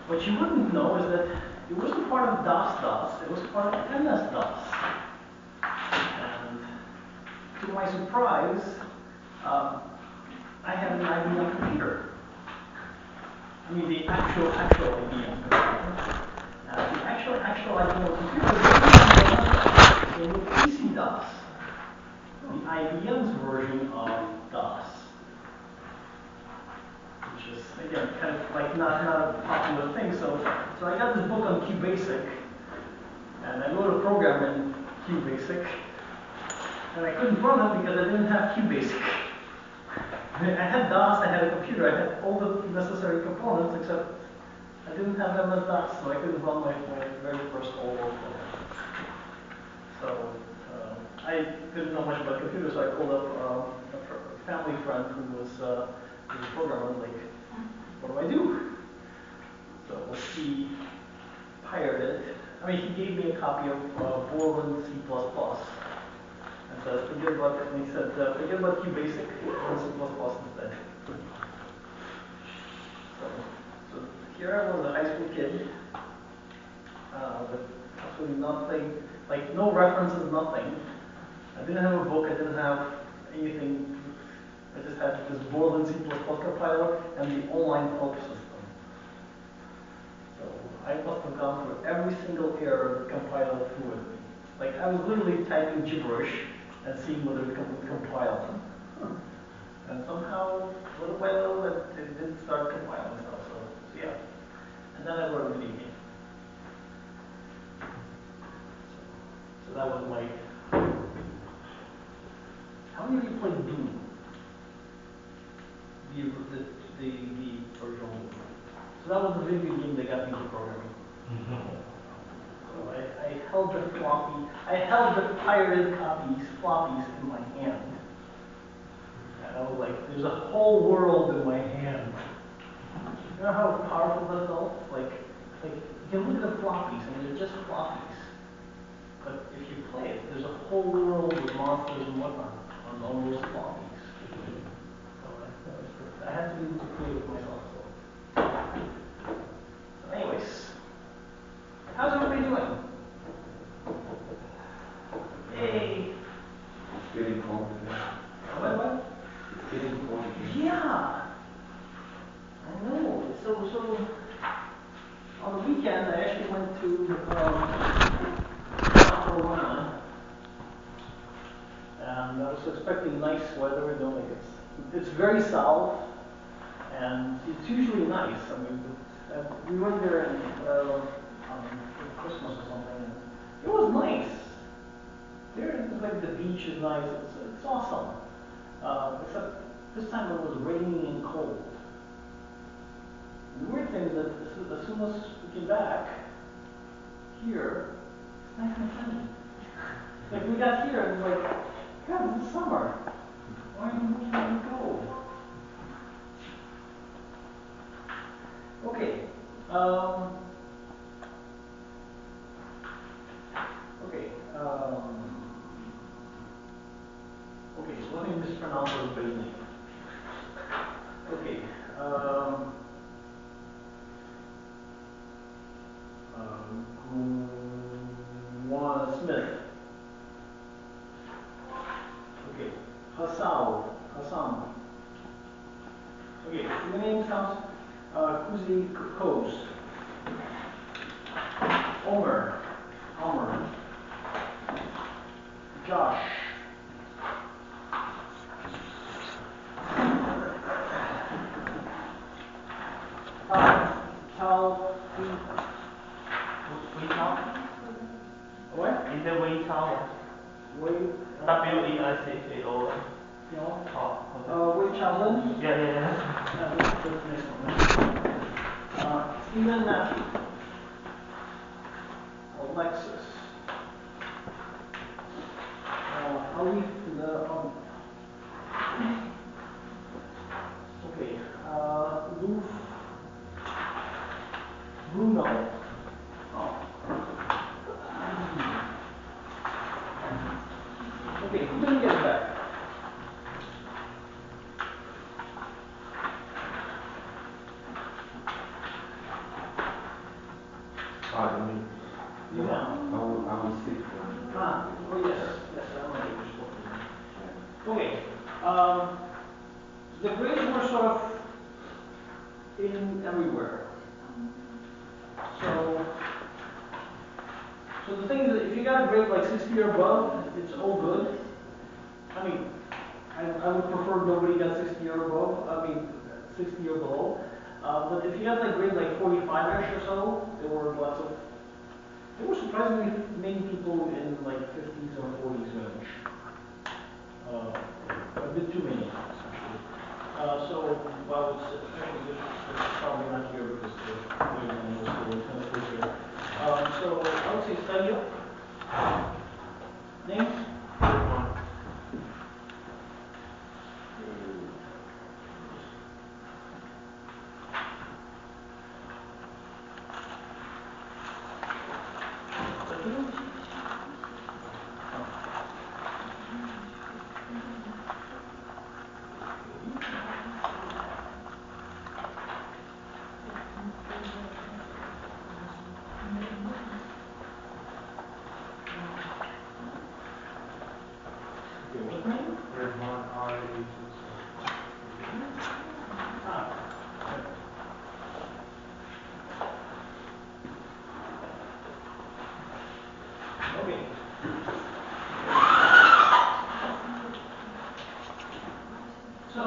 What you wouldn't know is that it wasn't part of DOS, it was part of MS-DOS. And to my surprise, I had an IBM computer. I mean, the actual IBM computer. The actual IBM computer was in PC-DOS, the IBM's version of DOS. Which is, again, kind of like not a popular thing. So I got this book on QBasic, and I wrote a program in QBasic, and I couldn't run it because I didn't have QBasic. I had DOS, I had a computer, I had all the necessary components, except I didn't have MS-DOS, so I couldn't run my very first old program. So I didn't know much about computers, so I called up a family friend who was a programmer, like, what do I do? So he pirated it. I mean, he gave me a copy of Borland C++, and said, forget about QBasic, run C++ instead. So here I was, a high school kid, with absolutely nothing, like no references, nothing. I didn't have a book, I didn't have anything. I just had this Borland C++ compiler and the online help system. So I must have gone through every single error the compiler threw at me. Like I was literally typing gibberish and seeing whether it would compile. And somehow, little by little, it did start compiling stuff. So yeah. And then I wrote a video game. So that was my. How many of you played Doom? The original Doom. So that was the video game that got me into programming. So I held the pirated floppies in my hand. And I was like, there's a whole world in my hand. You know how powerful that felt? Like you can look at the floppies and they're just floppies. But if you play it, there's a whole world with monsters and whatnot on those floppies. So I had to be able to create it myself. So anyways, how's everybody doing? Yay! It's getting complicated. What? It's getting complicated. Yeah! I know. So on the weekend, I actually went to South Carolina, and I was expecting nice weather. You know, like it's very south, and it's usually nice. I mean, we went there on Christmas or something, and it was nice. There, like the beach is nice. It's awesome. Except this time it was rainy and cold. The weird thing is that as soon as we came back here, it's nice and sunny. Like we got here and it's like, God, it's summer. Why can't we go? Okay. Okay. Okay, so let me mispronounce everybody's name. Okay. Smith. Okay. Hassan. Okay, the name sounds Kuzi Kos. Omer. Josh. Tal. What? Is it Wei Chao? W-E-I-C-K-O. No. Oh, Wei Chaolin? yeah. That's the next one. Stephen Alexis. I'll leave the okay. Lou Bruno. Oh. Okay, who didn't get it back? I mean, Yeah. I will sit for. Oh yes, yes, I remember you spoke to me. Okay. The grades were sort of in everywhere. So, so the thing is, that if you got a grade like 60 or above, it's all good. I mean, I would prefer nobody got 60 or above. I mean, 60 or below. But if you got like grade like 45ish or so, there were surprisingly many people in like 50s or 40s range. A bit too many, actually. So, well, actually, this is probably not here because the grade line was kind of close here. So, I would say study up. Name? Okay. So,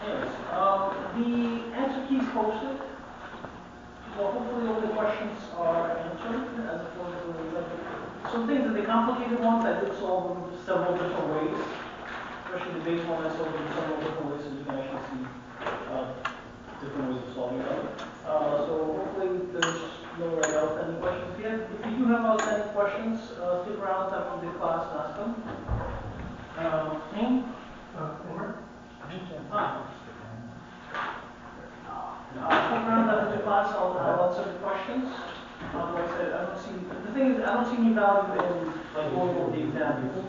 anyways, the answer key is posted. So hopefully all the questions are answered as opposed to like some things that the complicated ones I did solve them several different ways. Especially the base one I solved in several different ways so you can actually see different ways of solving them. So hopefully there's no outstanding questions yet. If you do have outstanding questions, stick around after the class and ask them. Name? Over. Stick around after the class, I'll answer the questions. Like I said, the thing is, I don't see any value in like going over the exam because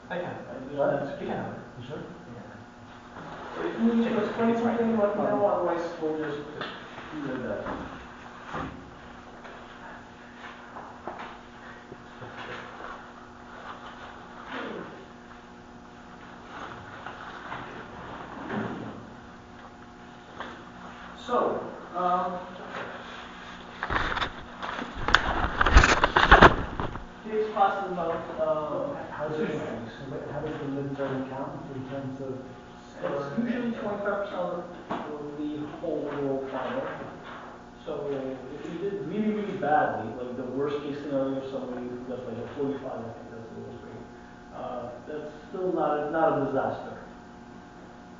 I can. that's You can. You sure? so if you need to explain something, let me know, otherwise we'll just do that. So, today's class is about How does the midterm count in terms of it's usually 25% of the whole overall final. So if you did really, really badly, like the worst case scenario, somebody got like a 45, I think that's the lowest grade. That's still not a disaster.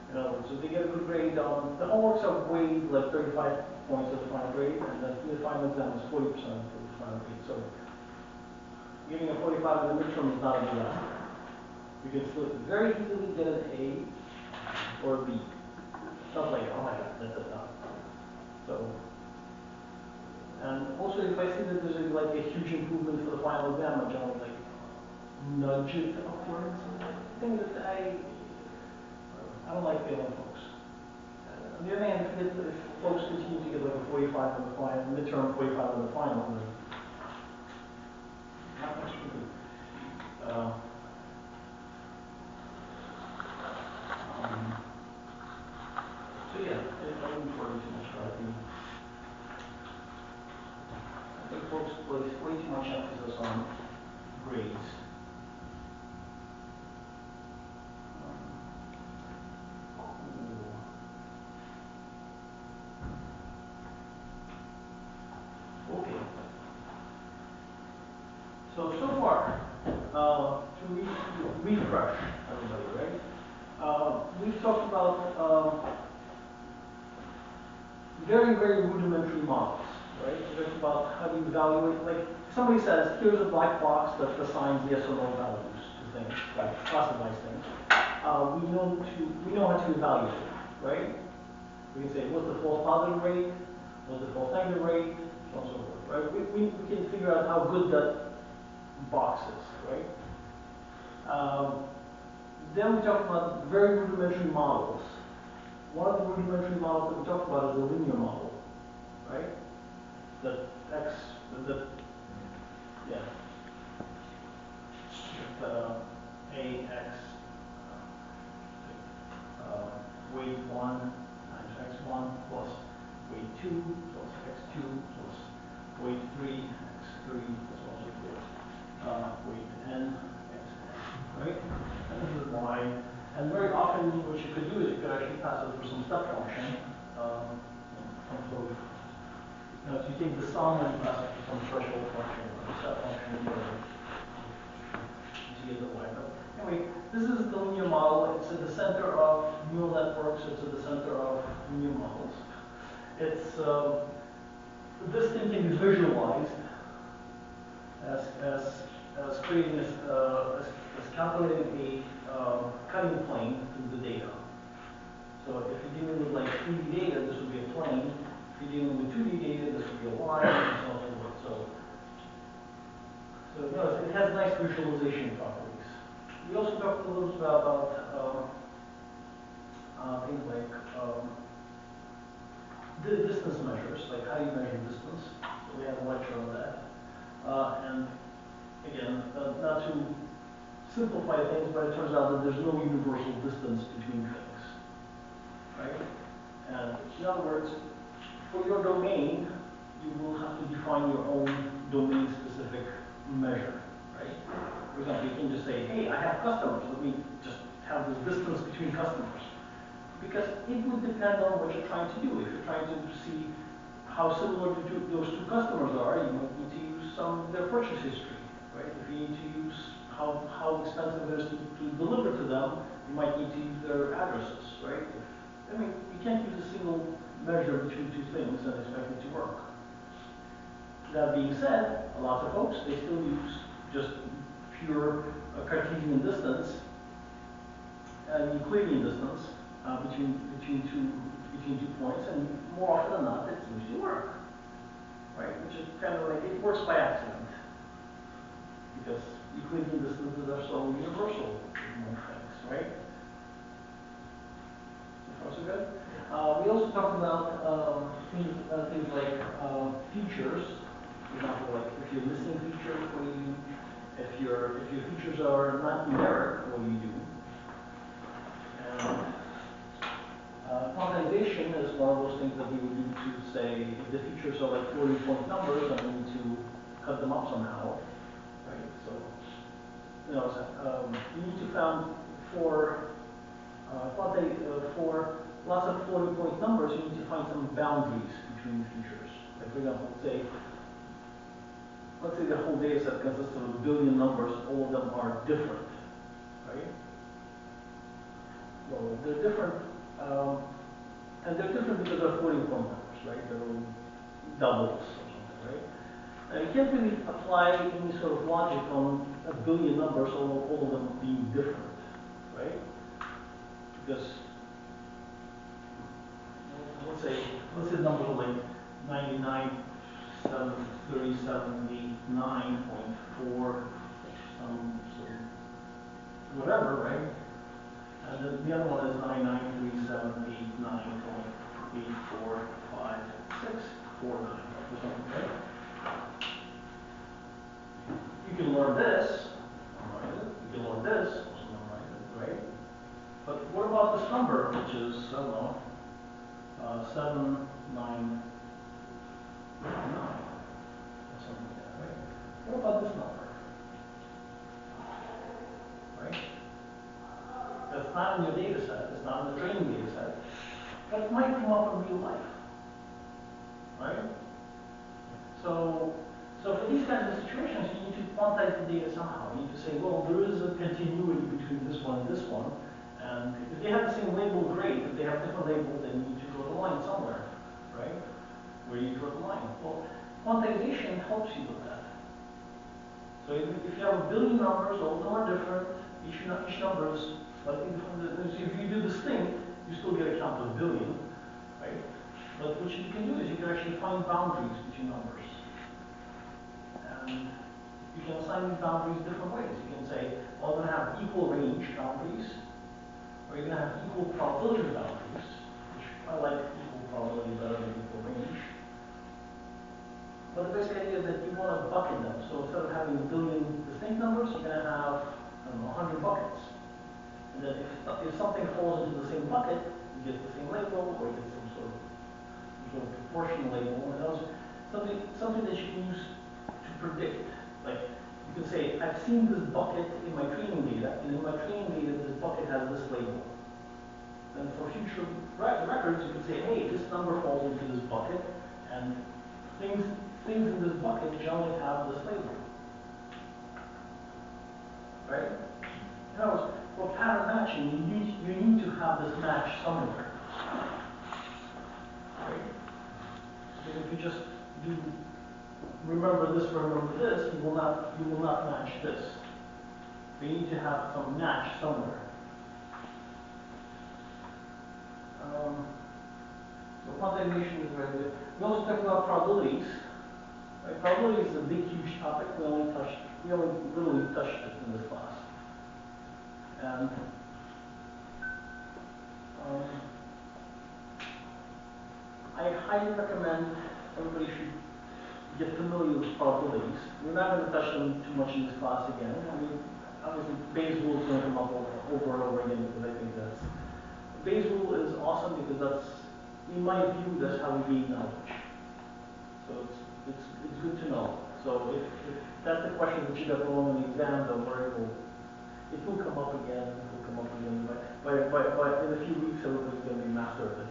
You know, so they get a good grade on, the homeworks are weighed like 35 points of the final grade, and then the final exam is 40% of the final grade. So getting a 45 in the midterm is not a disaster. You can still very easily get an A or a B. Not like, oh my god, that's a done. So, and also if I see that there's like a huge improvement for the final exam, I generally like nudge it upwards. The thing is that I don't like failing folks. On the other hand, if folks continue to get like a 45 on the final, midterm 45 on the final, then not much to do. So yeah, I wouldn't worry too much about it. I think folks place way too much emphasis on grades. Okay. So far, to refresh everybody, right? We've talked about very, very rudimentary models, right? We talked about how do you evaluate, like somebody says, here's a black box that assigns yes or no values to things, like classifies things. We know how to evaluate it, right? We can say, what's the false positive rate? What's the false negative rate? So on and so forth, right? We can figure out how good that box is, right? Then we talked about very rudimentary models. One of the rudimentary models that we talked about is a linear model, right? That x, yeah, that, ax, weight 1 times x1 plus weight 2 plus x2 plus weight 3 x3 plus also weight n x, right? And this is y. And very often what you could do is you could actually pass it through some step function. Some sort of, if you take the sum and pass it through some threshold function or step function, you get the y. But anyway, this is the linear model. It's at the center of neural networks. It's at the center of linear models. It's this thing can be visualized as creating as calculating a cutting plane through the data. So if you're dealing with like 3D data, this would be a plane. If you're dealing with 2D data, this would be a line, and so on and so forth. So you know, it has nice visualization properties. We also talked a little bit about things like distance measures, like how you measure distance. So we had a lecture on that. And again, not to simplify things, but it turns out that there's no universal distance between things, right? And in other words, for your domain, you will have to define your own domain-specific measure, right? For example, you can just say, hey, I have customers. Let me just have this distance between customers. Because it would depend on what you're trying to do. If you're trying to see how similar those two customers are, you might need to use some of their purchase history, right? If you need to use how expensive it is to deliver to them, you might need to use their addresses, right? I mean, you can't use a single measure between two things and expect it to work. That being said, a lot of folks, they still use just pure Cartesian distance and Euclidean distance between two points, and more often than not, it seems to work, right? Which is kind of like, it works by accident, because Euclidean distances are so universal among things, right? So far so good. We also talked about things like features. For example, like if you're listing features, what do you do? If your features are not numeric, what do you do? And quantization is one of those things that we would do to say if the features are like floating point numbers, and we need to cut them up somehow, right? So, you know, you need to found for for lots of floating point numbers, you need to find some boundaries between features. Like for example, let's say the whole data set consists of a billion numbers, all of them are different, right? Well, they're different, and they're different because they're floating point numbers, right? They're all doubles or something, right? Now you can't really apply any sort of logic on a billion numbers, all of them being different, right? Because let's say the numbers are like 99,737,89.4 some whatever, right? And then the other one is 99,378,9.845649 or something, right? You can learn this, memorize it. You can learn this, also memorize it, right? But what about this number, which is, I don't know, 799 or something like that, right? What about this number, right? That's not in your data set, it's not in the training data set, but it might come up in real life, right? So for these kinds of situations, you need to quantize the data somehow. You need to say, well, there is a continuity between this one and this one, and if they have the same label, great. If they have different labels, then you need to draw the line somewhere, right? Where you draw the line. Well, quantization helps you with that. So if you have a billion numbers, all of them are different, each number is slightly different. So if you do this thing, you still get a count of billion, right? But what you can do is you can actually find boundaries between numbers. And you can assign these boundaries different ways. You can say, well, I'm going to have equal range boundaries, or you're going to have equal probability boundaries, which I like equal probability better than equal range. But the basic idea is that you want to bucket them. So instead of having a billion distinct numbers, you're going to have, I don't know, 100 buckets. And then if something falls into the same bucket, you get the same label, or you get some sort of proportional label, or else something that you can use to predict. Like you can say, I've seen this bucket in my training data, and in my training data, this bucket has this label. Then for future records, you can say, hey, this number falls into this bucket, and things in this bucket generally have this label. Right? In other words, for pattern matching, you need to have this match somewhere. Right? Because if you just do remember this, you will not match this. You need to have some match somewhere. So quantization is very good. We also talked about probabilities. Right? Probability is a big, huge topic. We only literally touched it in this class. And I highly recommend everybody should get familiar with probabilities. We're not going to touch them too much in this class again. I mean, obviously, Bayes' rule is going to come up over and over again because I think that's Bayes' rule is awesome because that's, in my view, that's how we gain knowledge. So it's good to know. So if that's the question that you got wrong on the exam, don't worry, it will come up again. It will come up again. But in a few weeks, everybody's going to be master of it.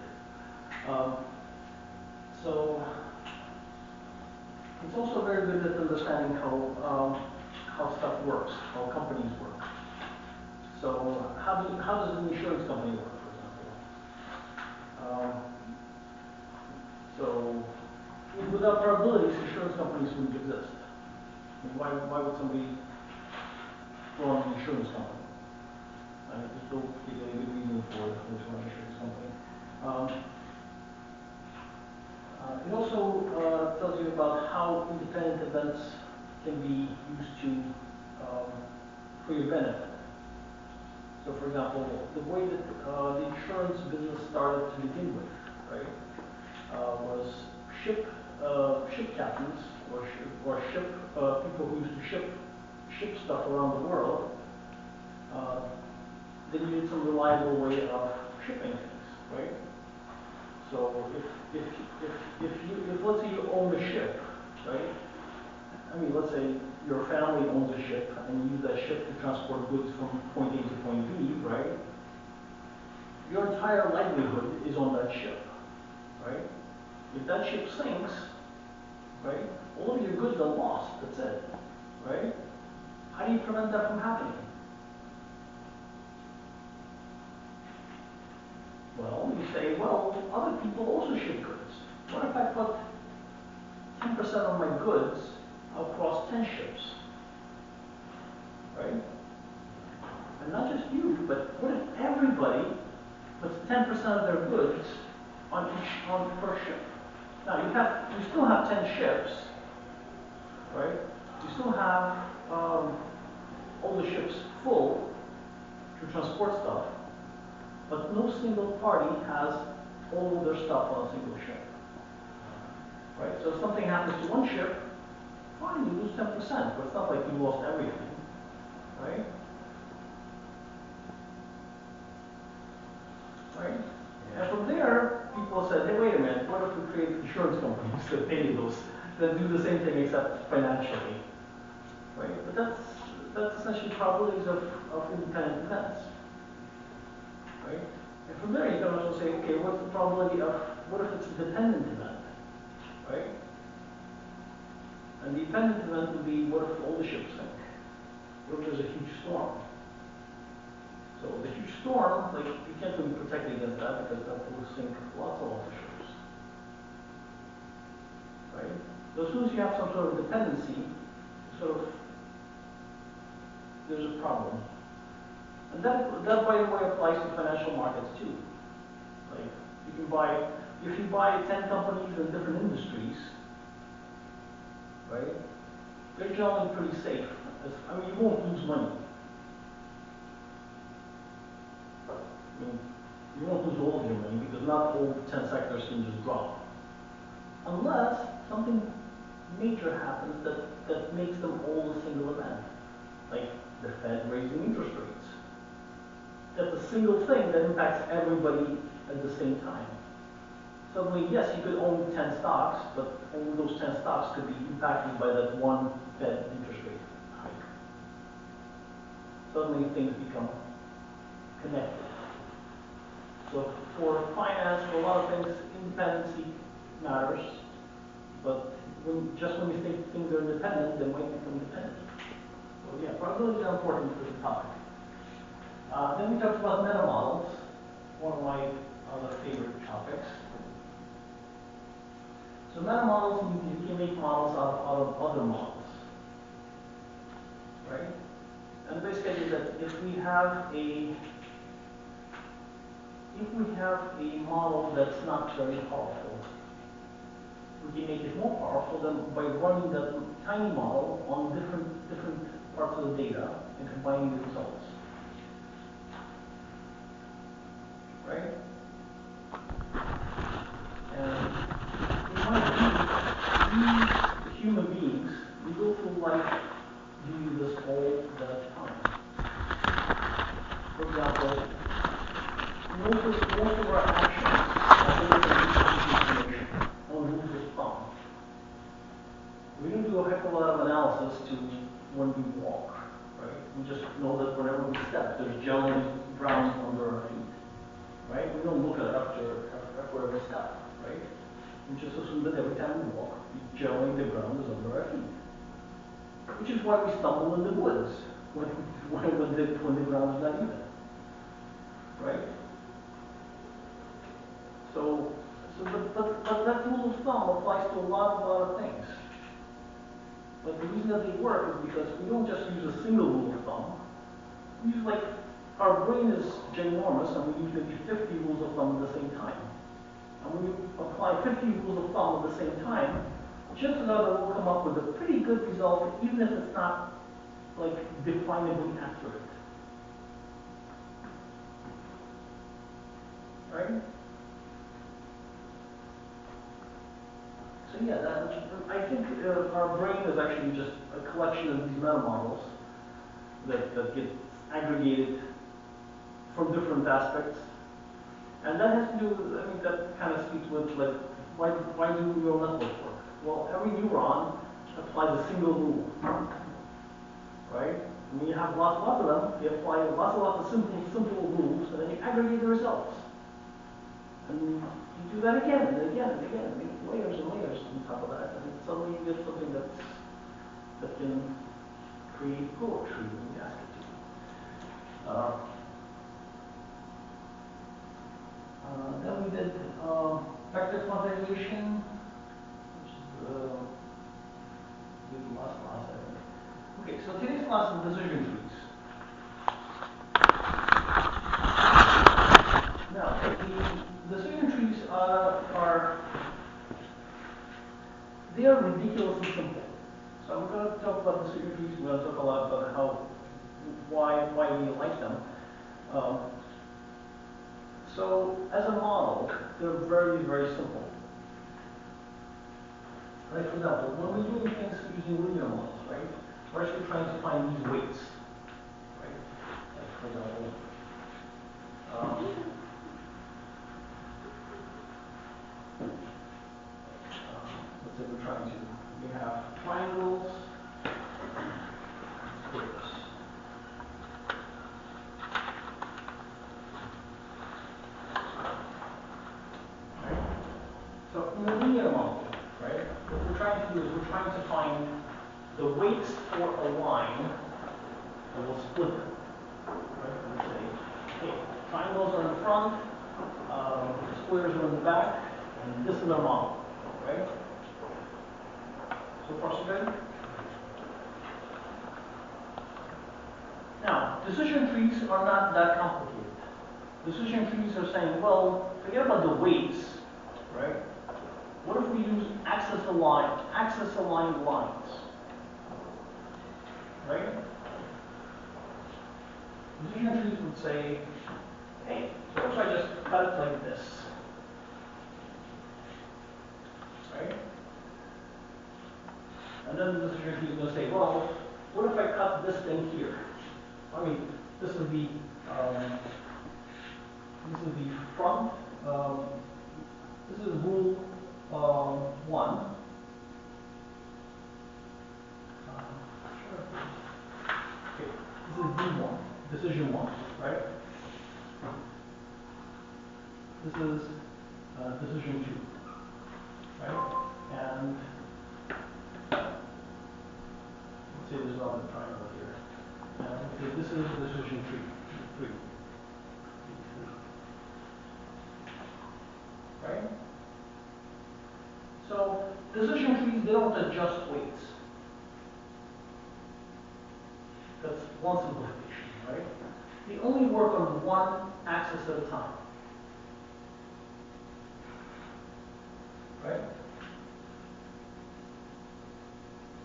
So it's also very good at understanding how stuff works, how companies work. So how does an insurance company work, for example? So without probabilities, insurance companies wouldn't exist. I mean, why would somebody run an insurance company? There's no particularly good reason for it to run an insurance company. It also tells you about how independent events can be used to for your benefit. So, for example, the way that the insurance business started to begin with, right, was ship captains or ship people who used to ship stuff around the world. They needed some reliable way of shipping things, right? So if let's say you own a ship, right? I mean, let's say your family owns a ship and you use that ship to transport goods from point A to point B, right? Your entire livelihood is on that ship, right? If that ship sinks, right, all of your goods are lost, that's it, right? How do you prevent that from happening? Well, you say, well, other people also ship goods. What if I put 10% of my goods across 10 ships? Right? And not just you, but what if everybody puts 10% of their goods on per ship? Now you still have 10 ships, right? You still have all the ships full to transport stuff, but no single party has all of their stuff on a single ship. Right? So if something happens to one ship, fine, you lose 10%, but it's not like you lost everything. Right? Right? Yeah. And from there, people said, hey, wait a minute, what if we create insurance companies that pay those, that do the same thing except financially? Right? But that's essentially probabilities of independent events. Right? And from there, you can also say, okay, what's the probability of, what if it's a dependent event? Right? And the dependent event would be, what if all the ships sink? What if there's a huge storm? So the huge storm, like, you can't really protect against that because that will sink lots of ships. Right? So as soon as you have some sort of dependency, there's a problem. And that by the way applies to financial markets too. Like, if you buy 10 companies in different industries, right? they're generally pretty safe. I mean, you won't lose money. I mean, you won't lose all of your money because not all 10 sectors can just drop. Unless something major happens that makes them all a single event. Like the Fed raising interest rates. That's a single thing that impacts everybody at the same time. Suddenly, yes, you could own 10 stocks, but only those 10 stocks could be impacted by that one Fed interest rate hike. Suddenly things become connected. So for finance, for a lot of things, independency matters, but just when you think things are independent, they might become dependent. So yeah, probabilities are important to the topic. Then we talked about meta models, one of my other favorite topics. So meta models means you can make models out of other models, right? And the basic idea is that if we have a model that's not very powerful, we can make it more powerful than by running that tiny model on different parts of the data and combining the results. Right? And in my view, we human beings, we go through life doing this all the time. For example, most of our actions are based on information, on rules of thumb. We don't do a heck of a lot of analysis to when we walk, right? We just know that whenever we step, there's generally ground under our feet, right? We don't look at it after every step, right? We just assume that every time we walk, generally the ground is under our feet. Which is why we stumble in the woods when the ground is not even, right? But that rule of thumb applies to a lot of things. But the reason that they work is because we don't just use a single rule of thumb. We use our brain is ginormous and we use maybe 50 rules of thumb at the same time. And when you apply 50 rules of thumb at the same time, chances are that we'll come up with a pretty good result, even if it's not definably accurate. Right? So yeah, I think our brain is actually just a collection of these meta models that get aggregated from different aspects. And that has to do with, I mean, that kind of speaks with why do neural networks work? Well, every neuron applies a single rule, right? When you have lots of them, you apply lots of simple rules, and then you aggregate the results. And you do that again and again and again, make layers and layers on top of that, and suddenly you get something that can create poetry when you ask it to. Then we did vector quantization, which is the last class, I think. Okay, so today's class is decision trees. Now, the decision trees they are ridiculously simple. So I'm going to talk about decision trees. We're going to talk a lot about why we like them. So as a model, they're very, very simple. Like for example, when we're doing things using linear models, right? We're actually trying to find these weights, right? Like for example, let's say we have triangles, squares. Right? So in the linear model, right, what we're trying to do is we're trying to find the weights for a line, and we'll split them. Right? We'll say, hey, triangles are in front, squares are in the back, and this is our model, right? So far, so good? Now, decision trees are not that complicated. Decision trees are saying, well, forget about the weights, right? What if we use axis-aligned lines? decision trees would say, hey, so what if I just cut it like this? Right? And then the decision tree is going to say, well, what if I cut this thing here? I mean, this is the front. This is rule 1. Okay, this is D1, decision 1, right? This is decision 2, right? And let's say there's not a triangle here. Okay, this is decision 3. Right? So decision trees, they don't adjust weights. That's one simplification, right? They only work on one axis at a time. Right?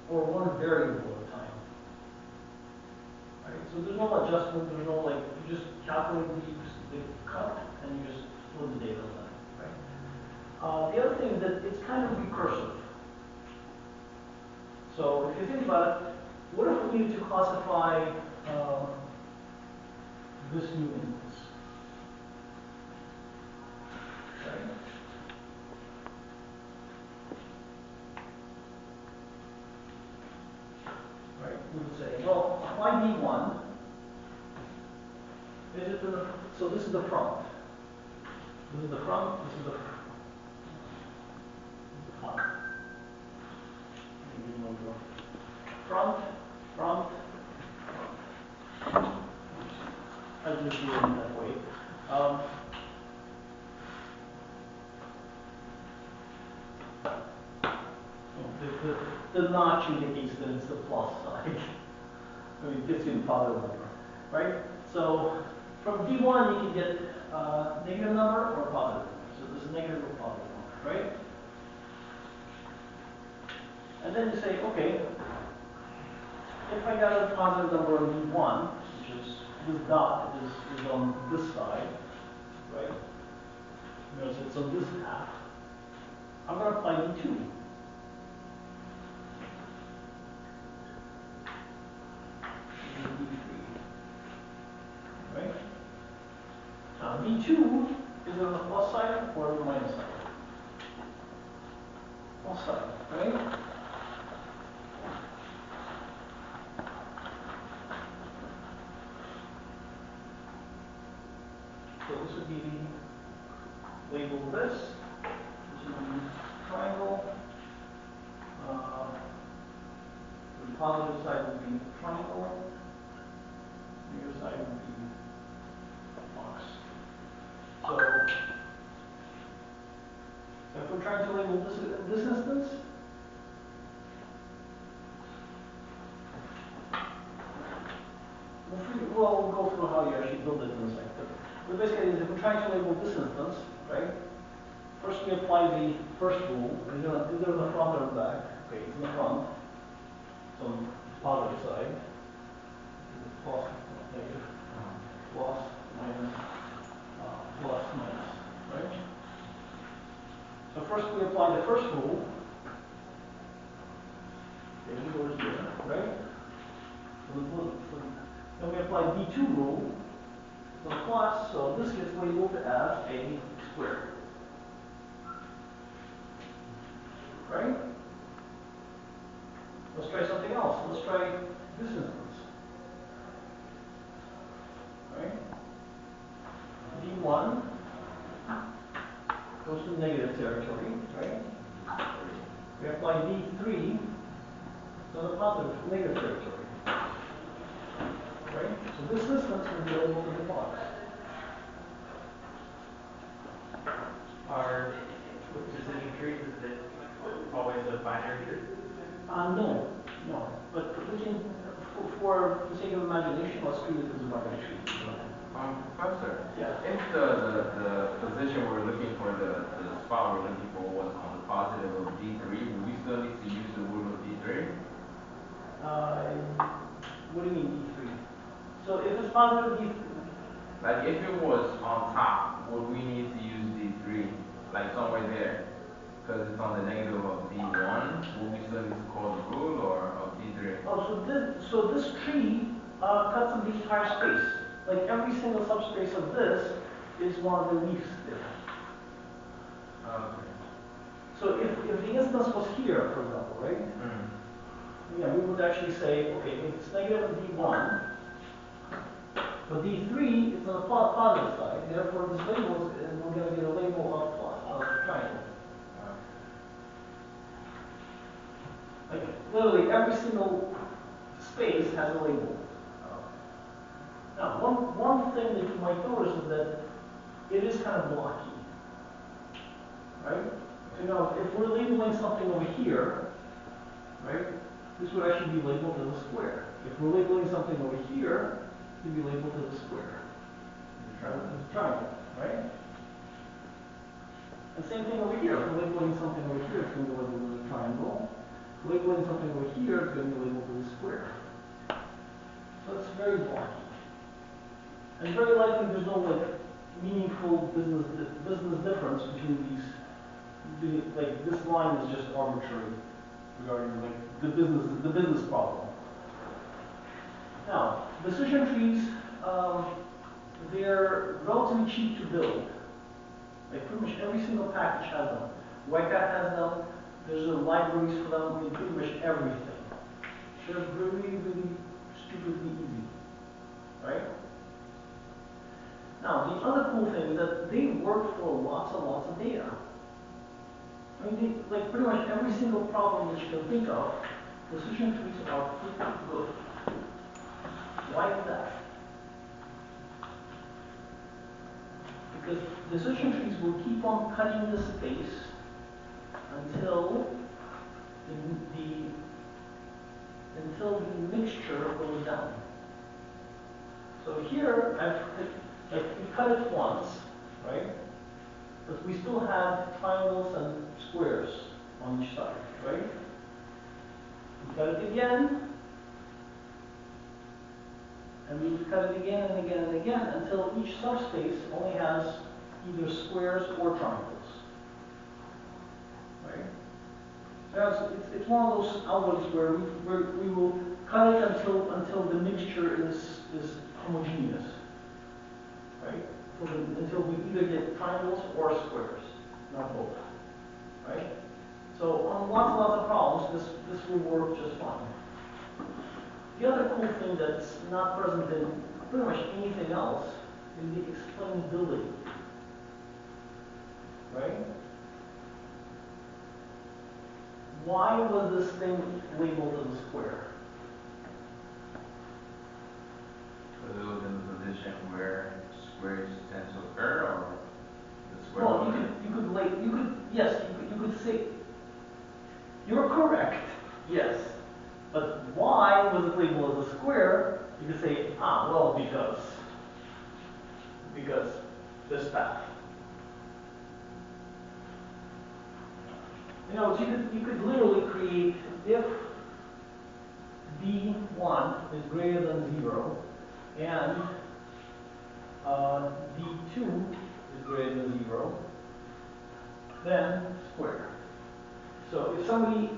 Or one variable at a time. Right? So there's no adjustment, there's no like, you just calculate the cut and you just throw the data on that, right? The other thing is that it's kind of recursive. So if you think about it, what if we needed to classify this new instance? Right? Right? We would say, well, apply D1. Is it the, so this is the front. This is the front, this is the front. Front, front, front. I just do it that way. The notch indicates that it's the plus side. I mean, it gets you the positive number, right? So from D1 you can get negative number or positive number. So this is negative or positive number, right? And then you say, okay, if I got a positive number on D1, which is this dot is on this side, right? Notice it's on this half. I'm going to apply D2. Right? Now D2 is on the plus side or the minus side? Plus side, right? So this would be label this. This would be triangle. The positive side would be triangle. The other side would be box. So if we're trying to label this instance, we'll go through how you actually build it in a second. But basically, if we're trying to label this instance, right? First we apply the first rule. Is it in the front or the back? Okay, it's in the front. So on the positive side. Plus, negative. Plus, minus, plus, minus. Right? So first we apply the first rule. Okay, we go here, right? Then we apply D2 rule. So plus, so this gets labeled as a square. Right? Let's try something else. Let's try this instance. Right? D1 goes to negative territory, right? We apply D3 to the positive, negative territory. Right? So this instance will be labeled in the box. Are with decision trees, is it always a binary tree? No. But we can, for the sake of imagination, let's treat it as a binary tree. Professor, Yeah. if the position we're looking for, the spot we're looking for was on the positive of D3, would we still need to use the rule of D3? What do you mean D3? So if it's it's positive D3. Like if it was on top, would we need to use D3? Like somewhere there? Because it's on the negative of D1, would we still need to call the rule or of D3? Oh, so this tree cuts up the entire space. Like every single subspace of this is one of the leaves there. Okay. So if the instance was here, for example, right? Yeah, we would actually say, okay, it's negative on D1, but D3 is on the positive side, therefore this label is, we're going to get a label of triangle. Like literally every single space has a label. Now, one thing that you might notice is that it is kind of blocky, right? So now, if we're labeling something over here, right, this would actually be labeled as a square. If we're labeling something over here, it would be labeled as a square. As a triangle, right? And same thing over here. If we're labeling something over here, it's going to be labeled as a triangle. Labeling something over here, it's going to be labeled as a square. So it's very blocky. And very likely there's no like meaningful business difference between these. Like this line is just arbitrary regarding like the business problem. Now, decision trees, they're relatively cheap to build. Like pretty much every single package has them. Weka has them. There's libraries for them. I mean, pretty much everything. They're really, really stupidly easy, right? Now, the other cool thing is that they work for lots and lots of data. I mean, like pretty much every single problem that you can think of, decision trees are pretty good. Why is that? Because decision trees will keep on cutting the space until the mixture goes down. So here, like we cut it once, right? But we still have triangles and squares on each side, right? We cut it again, and we cut it again and again and again until each subspace only has either squares or triangles, right? So it's one of those algorithms where we will cut it until the mixture is homogeneous, right? Until we either get triangles or squares, not both, right? So on lots and lots of problems, this will work just fine. The other cool thing that's not present in pretty much anything else is the explainability, right? Why was this thing labeled as a square? Because it was in the position where squares tend to occur, or the square? Well, you could say, you're correct, yes. But why was it labeled as a square? You could say, well, because this path. You know, you could literally create if D1 is greater than 0 and D2 is greater than 0, then square. So if somebody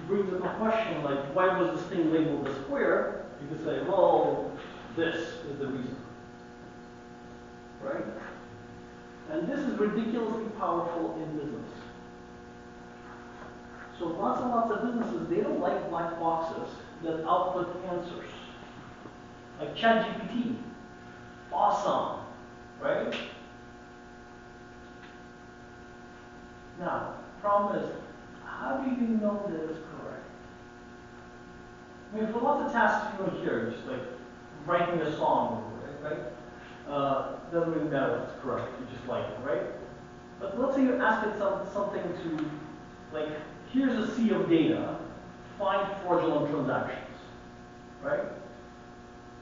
brings up a question like, why was this thing labeled a square? You could say, well, this is the reason, right? And this is ridiculously powerful in business. So lots and lots of businesses, they don't like black boxes that output answers. Like ChatGPT, awesome, right? Now, problem is, how do you know that it's correct? I mean, for lots of tasks you don't care, just like writing a song, right? Doesn't really matter if it's correct, you just like it, right? But let's say you ask it something to, like, here's a sea of data, find fraudulent transactions, right?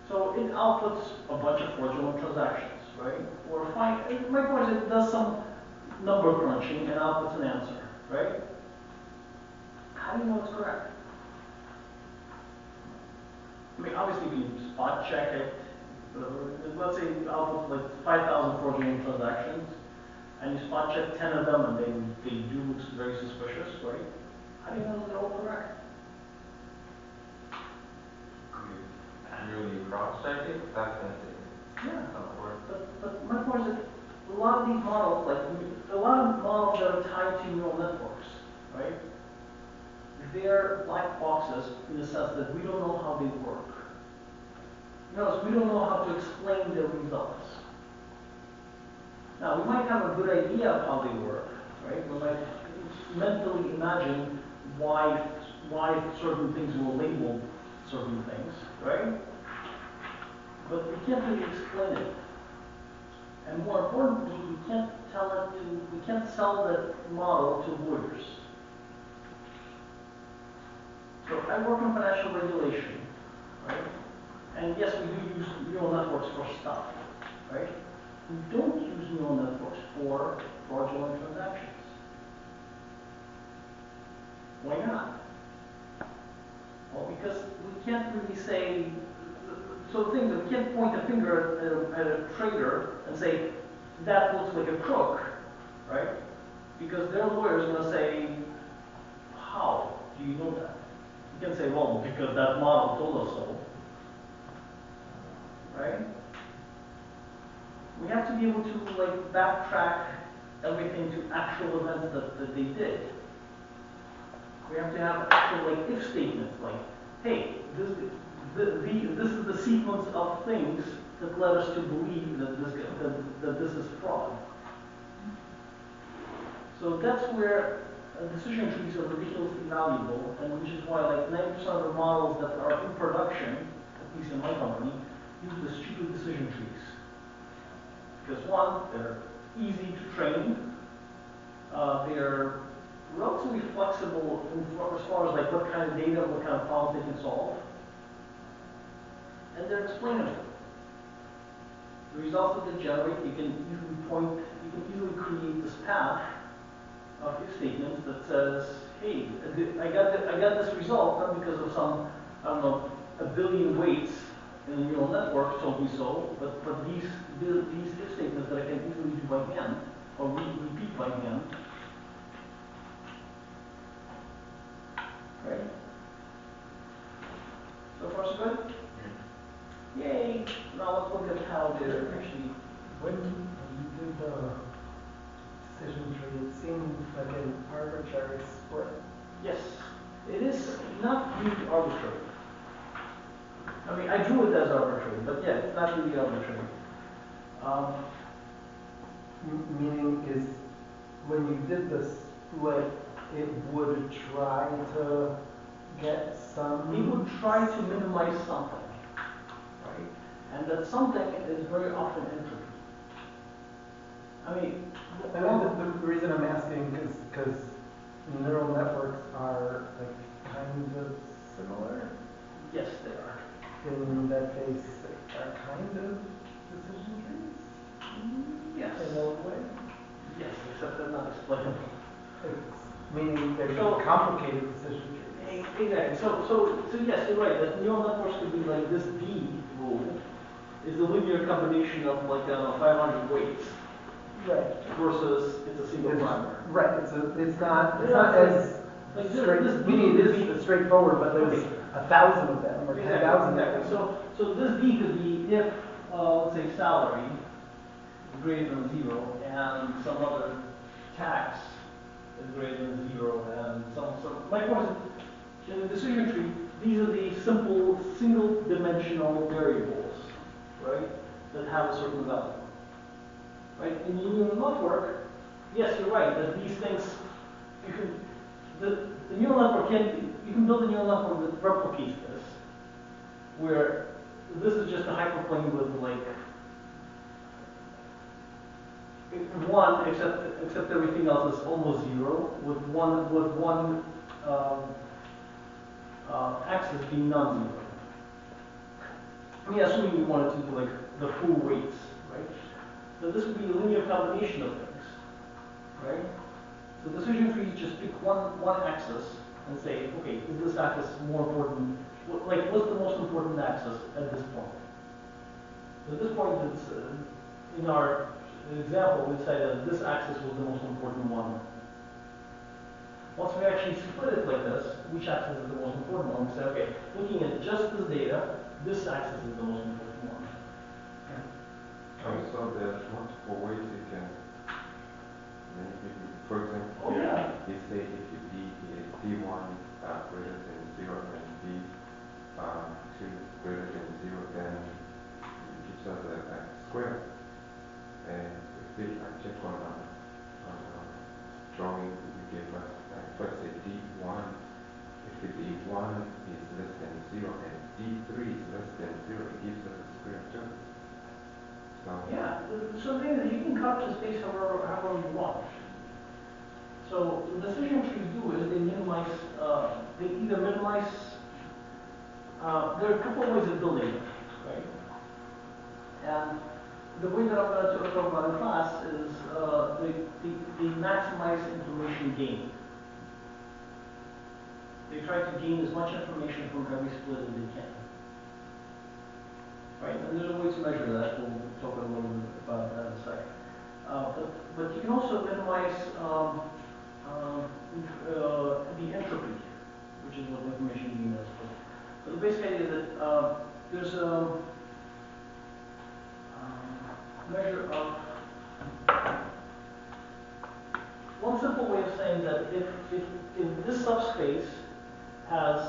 So it outputs a bunch of fraudulent transactions, right? Or my point is it does some number crunching and outputs an answer, right? How do you know it's correct? I mean, obviously you can spot check it, let's say out of like 5,000 fraudulent transactions, and you spot check 10 of them and they do look very suspicious, right? How do you know they're all correct? You manually cross-check it, that's gonna take Yeah. some work. But my point is that a lot of these models, like a lot of models that are tied to neural networks, right? They're black boxes in the sense that we don't know how they work. Notice, we don't know how to explain their results. Now, we might have a good idea of how they work, right? We might mentally imagine why certain things will label certain things, right? But we can't really explain it. And more importantly, we can't sell that model to lawyers. So I work in financial regulation, right? And yes, we do use neural networks for stuff, right? We don't use neural networks for fraudulent transactions. Why not? Well, because we can't really say, so the thing is, we can't point a finger at a trader and say, that looks like a crook, right? Because their lawyer is going to say, how do you know that? You can say, well, because that model told us so, right? We have to be able to like backtrack everything to actual events that they did. We have to have actual like if statements, like, hey, this is the sequence of things that led us to believe that this is fraud. So that's where decision trees are ridiculously valuable, and which is why like 90% of the models that are in production, at least in my company, use the stupid decision trees. Because one, they're easy to train, they're relatively flexible as far as like what kind of data, what kind of problems they can solve, and they're explainable. The results that they generate, you can easily create this path of if statements that says, hey, I got this result not because of some, I don't know, a billion weights in the neural network told me so, but these if statements that I can easily do by hand or repeat by hand. Right? So far so good? Yay! Now let's look at how they're actually. When you did the decision tree, it seemed like an arbitrary split. Yes, it is not really arbitrary. I mean, I drew it as arbitrary, but yeah, it's not really arbitrary. Meaning is, when you did the split, it would try to get some... It would try to minimize something, right? And that something is very often entropy. I mean, the reason I'm asking is because neural networks are like kind of similar. yes, they are. In that they are kind of decision trees Yes. in a way. Yes, except they're not explainable. Meaning they're So- complicated decision trees. Exactly. So yes, you're right. That neural networks could be like this D rule is a linear combination of like 500 weights Right. versus it's a single parameter. Right. It's not Yeah, as like straight. this Meaning D it is straightforward, but there's Okay. 1,000 of them or 10,000 Exactly. of them. So this D could be if let's say salary is greater than 0 and some other tax is greater than 0 and some my point is in the decision tree these are the simple single dimensional variables, right, that have a certain value. Right? In the neural network, yes, you're right that these things you can the neural network you can build a neural network that replicates this, where this is just a hyperplane with like one, except everything else is almost 0, with one axis being non-zero. I mean, assuming you wanted to do like the full weights, right? So this would be a linear combination of things, right? So decision trees just pick one axis and say, okay, is this axis more important? Like, what's the most important axis at this point? At this point, it's, in our example, we decided that this axis was the most important one. Once we actually split it like this, which axis is the most important one, we say, okay, looking at just this data, this axis is the most important one. So there's multiple ways you can manipulate. For example, Oh, yeah. you say if you D1 greater than 0 and D2 greater than 0, then it gives us a square. And if we check on drawing, you give us first say D1. If the D1 is less than 0 and D3 is less than 0, it gives us a square too. So Yeah, so the thing is, you can cut the space however you want. So the decision trees do is they minimize, they either minimize, there are a couple of ways of building it, right? And the way that I'm going to talk about in class is they maximize information gain. They try to gain as much information from every split as they can. Right, and there's a way to measure that. We'll talk a little bit about that in a second. But you can also minimize the entropy, which is what information gain is. But the basic idea is that there's a measure of one simple way of saying that if this subspace has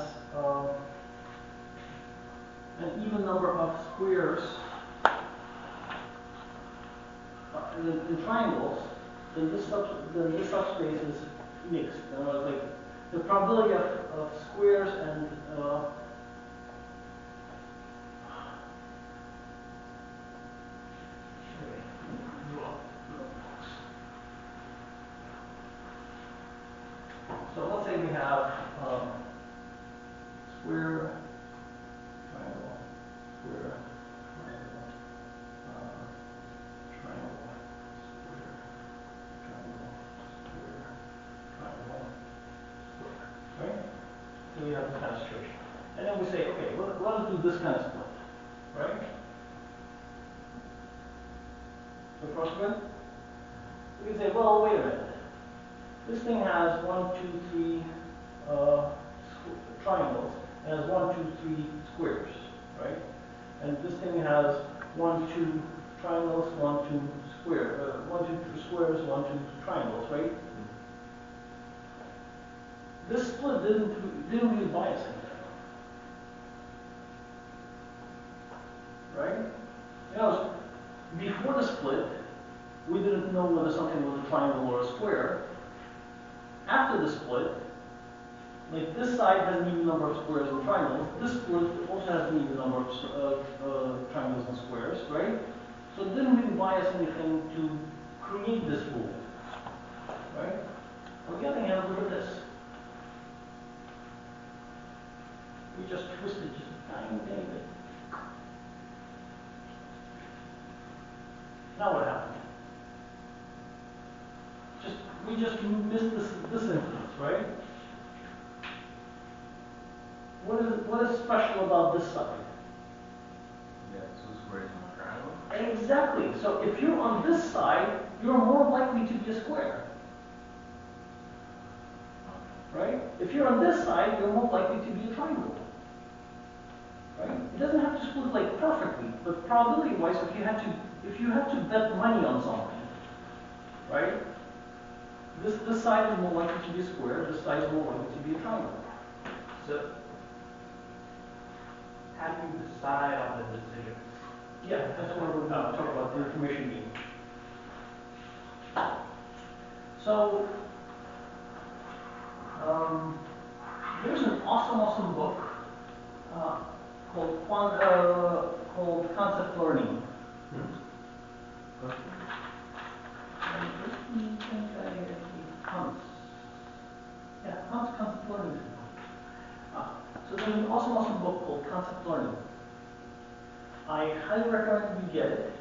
an even number of squares in triangles, then this subspace is mixed. In other words, like the probability of squares and so let's say we have square, triangle, square, triangle, triangle, square, triangle, square, triangle, square, right? So we have this kind of situation. And then we say, okay, well, let us do this kind of split, right? So first one, we can say, well, wait a minute. This thing has 1, 2, 3 triangles, and has 1, 2, 3 squares, right? And this thing has 1, 2 triangles, 1, 2 square, 1, 2 squares, 1, 2 triangles, right? This split didn't really buy us anything, right? You know, before the split, we didn't know whether something was a triangle or a square. After the split, like this side has an even number of squares and triangles. This split also has an even number of triangles and squares, right? So it didn't really buy us anything to create this rule, right? On the other hand, look at this. We just twisted just a tiny bit. Now what happened? We just missed this instance, right? What is special about this side? Yeah, 2 squares in a triangle. Exactly. So if you're on this side, you're more likely to be a square. Right? If you're on this side, you're more likely to be a triangle. Right? It doesn't have to split like perfectly, but probability-wise, if you had to bet money on something, right? This side is more likely to be a square, this side is more likely to be a triangle. So, how do you decide on the decision? Yeah, that's what we're going to talk about, the information game. So, there's an awesome book called Concept Learning. Hunt's Concept Learning. So there's an awesome book called Concept Learning. I highly recommend you get it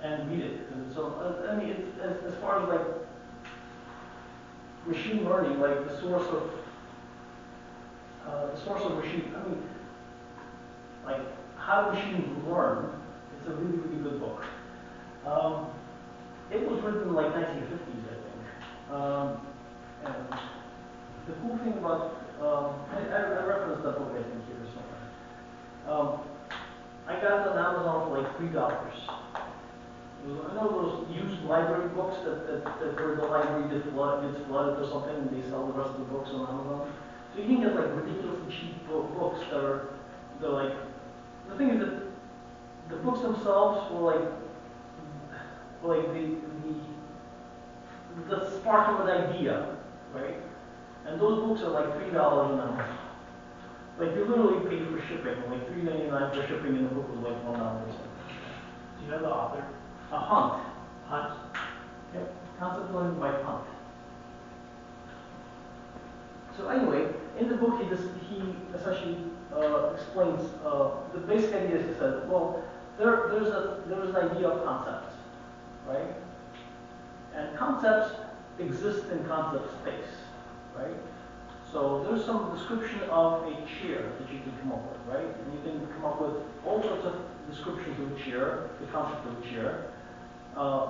and read it. So I mean, it's, as far as like machine learning, like the source of machine. I mean, like how do machines learn? It's a really, really good book. It was written in like 1950s, I think. And the cool thing about, I referenced that book, I think, here somewhere. I got it on Amazon for like $3. I know those used library books that where the library gets flooded or something, and they sell the rest of the books on Amazon. So you can get like ridiculously cheap books they're like, the thing is that the books themselves were like the spark of an idea, right? And those books are like $3 an Amazon. Like you literally pay for shipping, like $3.99 for shipping, and the book was like $1 or something. Do you know the author? A Hunt. Hunt? Yep. Concept learning by Hunt. So anyway, in the book he essentially explains the basic idea is he says, well, there's an idea of concepts, right? And concepts exist in concept space, right? So there's some description of a chair that you can come up with, right? And you can come up with all sorts of descriptions of a chair, the concept of a chair,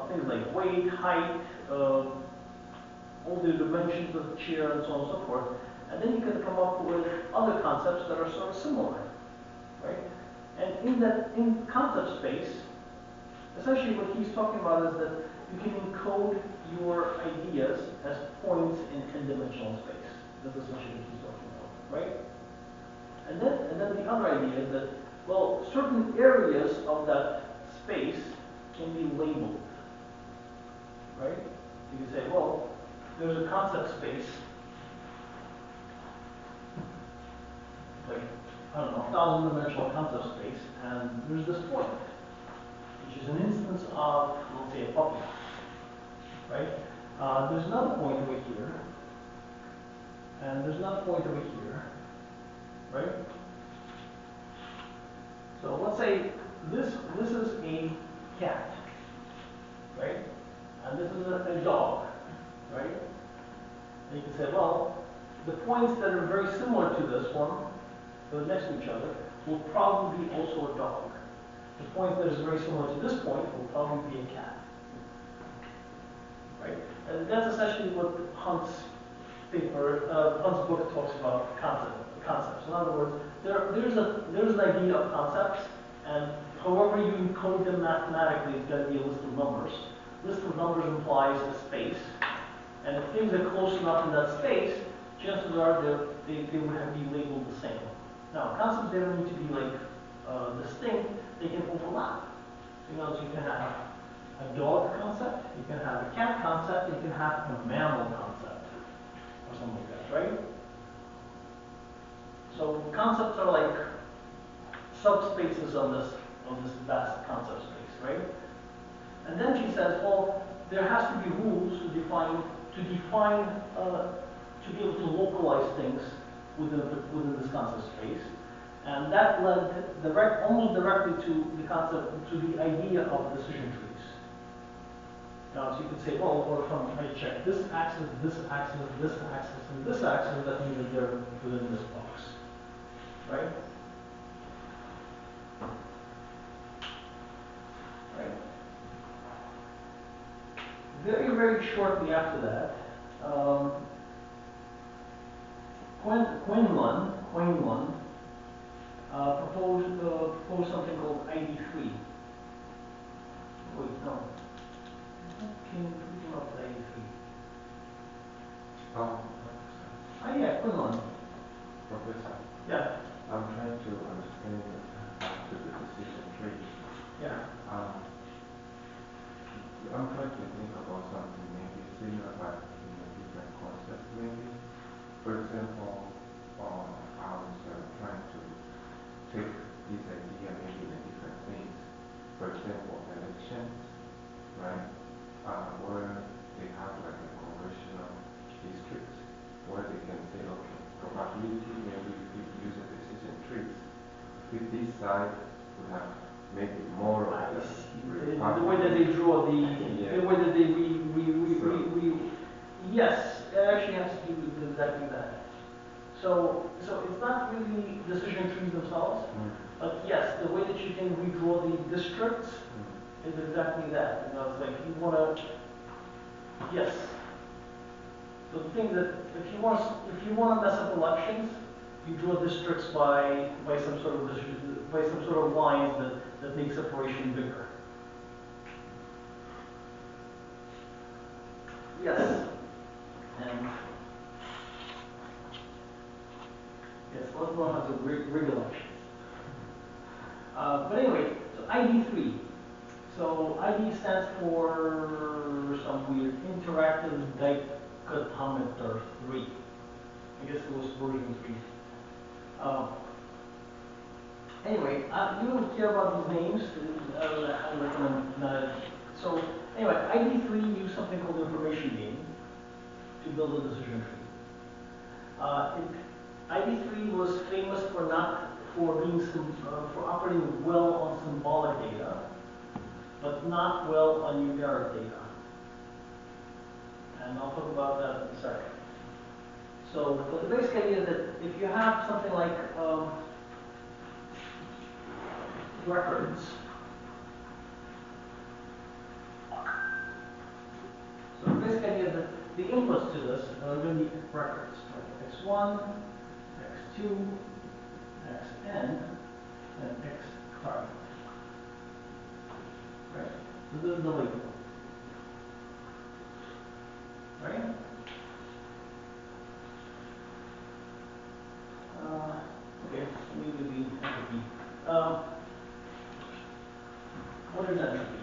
things like weight, height, all the dimensions of the chair, and so on and so forth. And then you can come up with other concepts that are sort of similar, right? And in concept space, essentially what he's talking about is that you can encode your ideas as points in n-dimensional space. That's essentially what he's talking about, right? And then the other idea is that, well, certain areas of that space can be labeled, right? You can say, well, there's a concept space, like, I don't know, 1,000-dimensional concept space, and there's this point, which is an instance of, let's say, a puppy, right? There's another point over here, and there's another point over here, right? So let's say this is a cat, right? And this is a dog, right? And you can say, well, the points that are very similar to this one, they're next to each other, will probably be also a dog. The point that is very similar to this point will probably be a cat, right? And that's essentially what Hunt's book talks about concepts. In other words, there's an idea of concepts, and however you encode them mathematically, it's going to be a list of numbers. List of numbers implies a space, and if things are close enough in that space, chances are they would have be labeled the same. Now, concepts, they don't need to be like distinct, they can overlap. So, you can have a dog concept, you can have a cat concept, you can have a mammal concept, or something like that, right? So concepts are like subspaces of this vast concept space, right? And then she says, well, there has to be rules to be able to localize things within this concept space. And that led almost directly to the idea of decision trees. Now, so you could say, well, what if I check this axis, this axis, this axis, and this axis, that means that they're within this box, right? Right. Very, very shortly after that, Quinlan proposed something called ID3. Wait, no. Who came up with ID3? Oh, Yeah, Quinlan. Professor, Yeah, I'm trying to understand to the decision tree. yeah. I'm trying to think about something maybe similar but in a different concept maybe. For example, I was trying to take this idea maybe in a different things. For example, elections, right? Where they have like a congressional district where they can say, okay, probability maybe if we use a decision trees. If this side would have made it more of The way that they draw the way that they yes, it actually has to do with exactly that. So it's not really decision trees themselves, but yes, the way that you can redraw the districts is exactly that. You know, it's like you want to, yes. So the thing that if you want to mess up elections, you draw districts by some sort of lines that make separation bigger. Yes. And yes, let's learn how to rig elections. But anyway, so ID3. So ID stands for some weird interactive dichotometer 3. I guess it was version 3. Anyway, you don't care about these names. I recommend not. So anyway, ID3 used something called information gain to build a decision tree. ID3 was famous for operating well on symbolic data, but not well on numeric data. And I'll talk about that in a second. So the basic idea is that if you have something like records, so the basic idea is that the inputs to this are going to be records, like x1, x2, xn, and x target. Right? So this is the label. Right? Okay, let me do the entropy. What is entropy?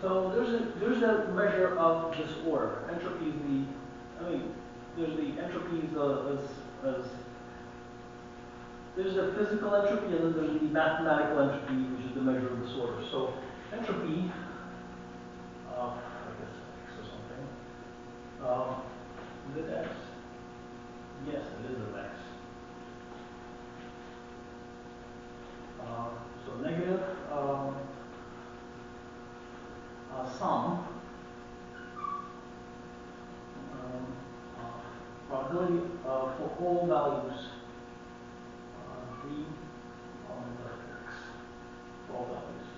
So there's a measure of disorder. Entropy is there's the entropy as there's a physical entropy and then there's the mathematical entropy, which is the measure of disorder. So entropy, I guess X or something. Is it X? Yes, it is an X. So negative sum probability for all values v on x for all values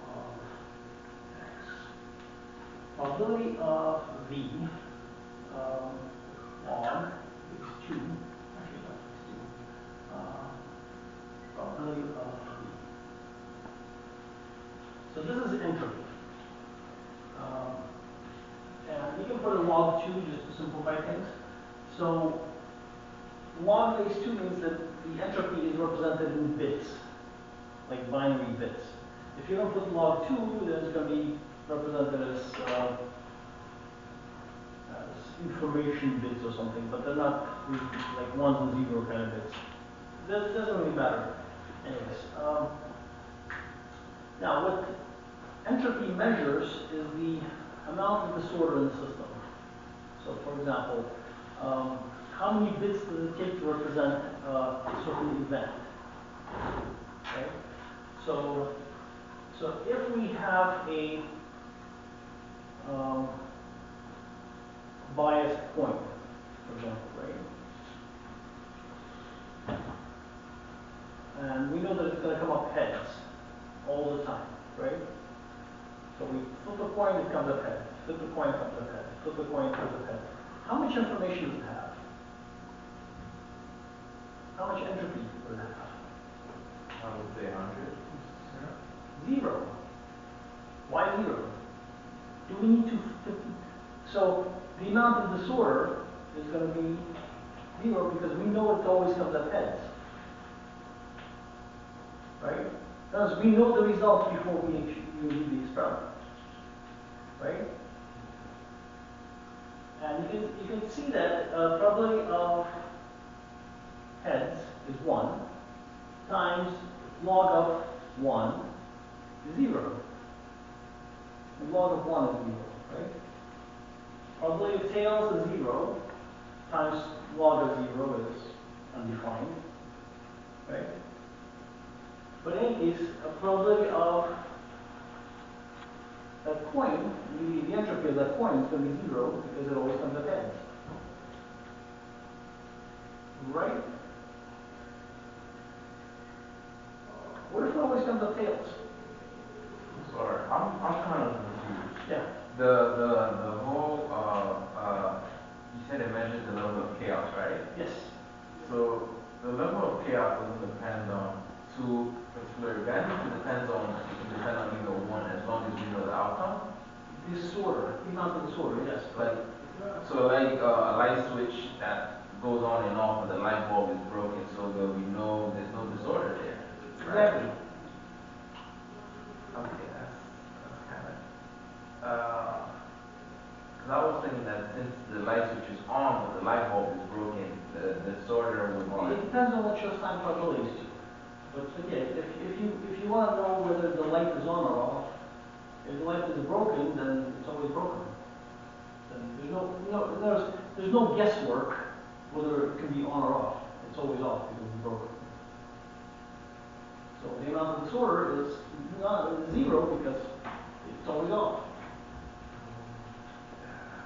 of x. Probability of v log x2, actually not x2, probability of v. So this is entropy. And you can put a log 2 just to simplify things. So log base 2 means that the entropy is represented in bits, like binary bits. If you don't put log 2, then it's going to be represented as information bits or something, but they're not like 1 and 0 kind of bits. That doesn't really matter. Anyways, now what entropy measures is the amount of disorder in the system. So for example, how many bits does it take to represent a certain event? Okay? So if we have a biased coin, for example, right? And we know that it's going to come up heads all the time, right? So we flip a coin, it comes up head. Flip a coin, it comes up head. Flip a coin, it comes up head. How much information does it have? How much entropy does it have? I would say 100. 0. Why 0? Do we need to? So the amount of disorder is going to be 0 because we know it always comes up heads. Right? Because we know the results before we do the experiment. Right? And you can see that probability of heads is 1 times log of 1 is 0. And log of 1 is 0, right? Probability of tails is 0 times log of 0 is undefined, right? But in any case, a probability of that coin, the entropy of that coin is going to be 0 because it always comes up heads. right? What if it always comes up tails? Sorry, I'm kind of confused. Yeah. The whole, you said it measures the level of chaos, right? Yes. So the level of chaos doesn't depend on two particular events, it depends on, it can depend on either one as long as we know the outcome. Disorder, the amount of disorder, yes. Like, so like a light switch that goes on and off, but the light bulb is broken, so there'll be there's no disorder there. Right? Exactly. Okay, that's kind of, because I was thinking that since the light switch is on, but the light bulb is broken, the disorder would Well, be. it depends on what your sign probability is to. But again, if you want to know whether the light is on or off, if the light is broken, then it's always broken. Then there's no guesswork whether it can be on or off. It's always off because it's broken. So the amount of disorder is not zero because it's always off.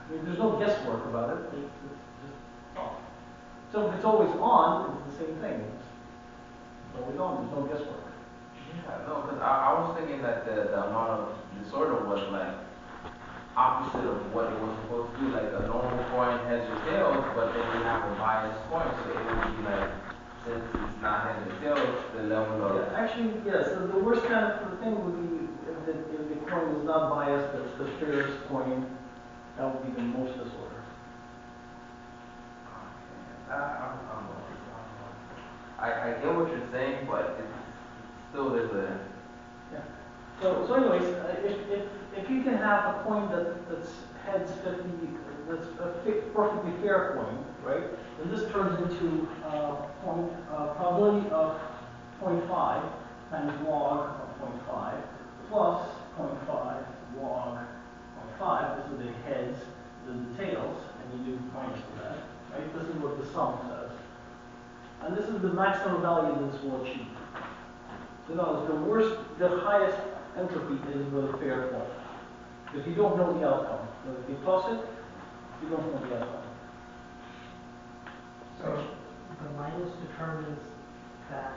I mean, there's no guesswork about it. It's just off. So if it's always on, it's the same thing. It's always on. There's no guesswork. Yeah, no, because I was thinking that the amount of disorder was like opposite of what it was supposed to do. Like a normal coin heads or tails, but then you have a biased coin, so it would be like, since it's not heads or tails, the level of. Yeah, actually, yes. So the worst kind of thing would be if the coin is not biased, that's the fairest coin. That would be the most disorder. I'm lost. I get what you're saying, but it's still there's a. Yeah. So anyways, if you can have a coin that's heads 50, that's a perfectly fair coin, right? Then this turns into probability of 0.5 times log of 0.5 plus 0.5 log 0.5. This is the heads, the tails, and you do minus to that, right? This is what the sum says. And this is the maximum value this will achieve. So notice the highest entropy is with a fair coin. Because you don't know the outcome. So if you toss it, you don't know the outcome. So the minus determines that.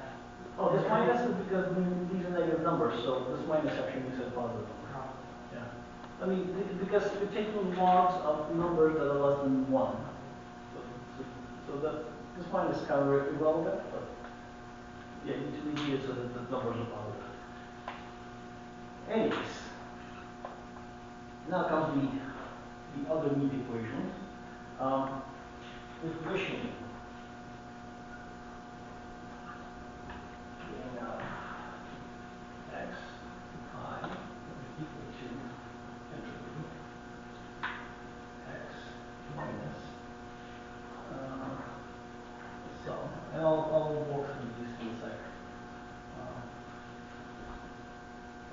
Oh, this minus is because these are negative numbers, so this minus actually makes it a positive number. Oh, Yeah. I mean, because you're taking logs of numbers that are less than 1. So that this minus is kind of irrelevant, but yeah, you need to leave it so that the numbers are positive. Anyways, now comes the other neat equation. Efficient. Getting x I is equal to entropy x minus the sum. And I'll walk through these in a sec.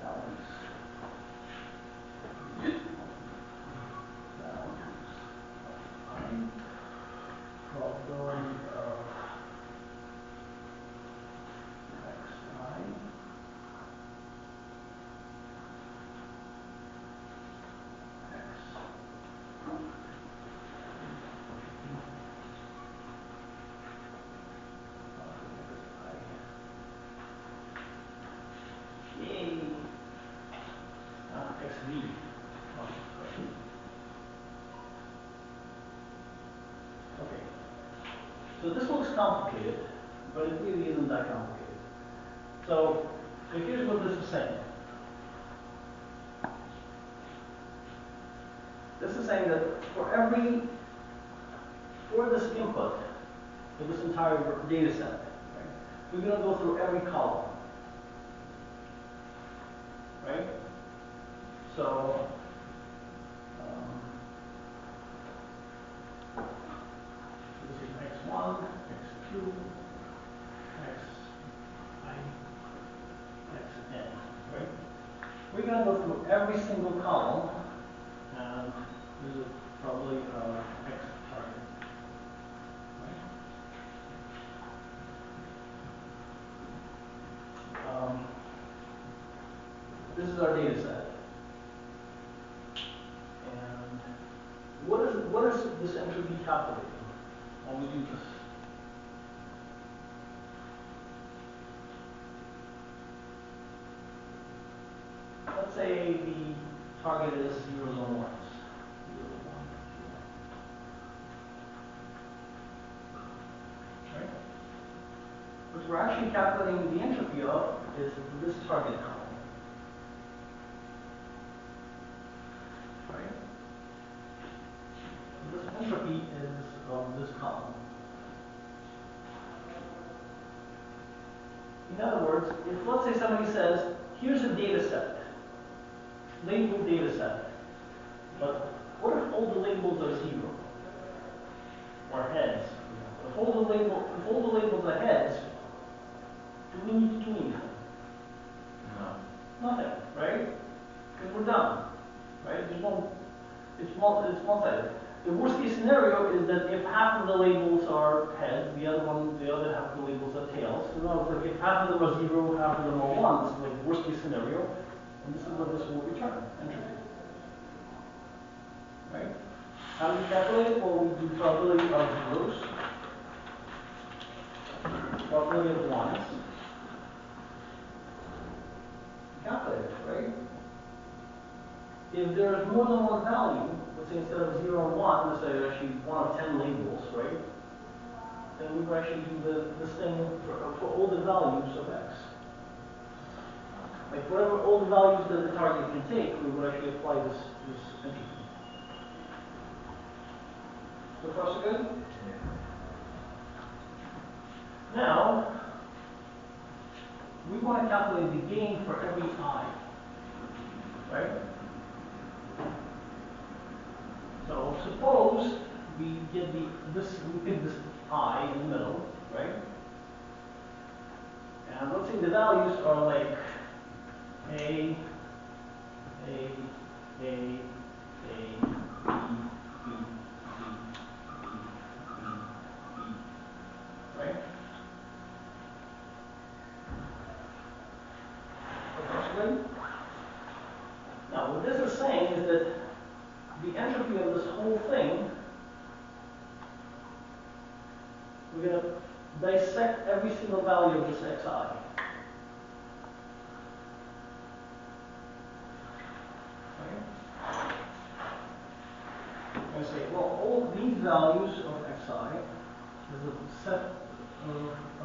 Balance. Probability of xi x. Yay! XV. Oh, sorry. Okay. So this looks complicated, but it really isn't that complicated. So here's what this is saying. This is saying that for this input, for this entire data set, right, we're going to go through every column. Right? So, this is x1, x2, xi, xn, right? We're going to go through every single column, and this is probably x target. Right? This is our data set. And what is this entropy calculating when we do this? let's say the target is zeros and ones. 0, 1, 2, 1. Right? What we're actually calculating the entropy of is this target column. Right? So this entropy is of this column. In other words, if let's say somebody says, here's a data set, labeled data set, but what if all the labels are 0? Or heads? If all the labels are heads, do we need to do anything? No. Nothing, right? Because we're done, right? It's one-sided. The worst case scenario is that if half of the labels are heads, the other half of the labels are tails. So now it's like if half of them are 0, half of them are 1, it's like worst case scenario, and this is what this will return, entropy. Right? How do we calculate it? Well, we do probability of zeros, probability of ones. Calculate it, right? If there is more than one value, let's say instead of 0 and 1, let's say actually 1 of 10 labels, right? Then we would actually do this thing for all the values of x. Like whatever all the values that the target can take, we would actually apply this entropy. So far so good? Yeah. Now, we want to calculate the gain for every I. Right? So suppose we get we pick this I in the middle, right? And let's say the values are like A, A, A, B, B, B, B, right? Good? Now what this is saying is that the entropy of this whole thing, we're going to dissect every single value of this xi. I say, well, all these values of xi is a set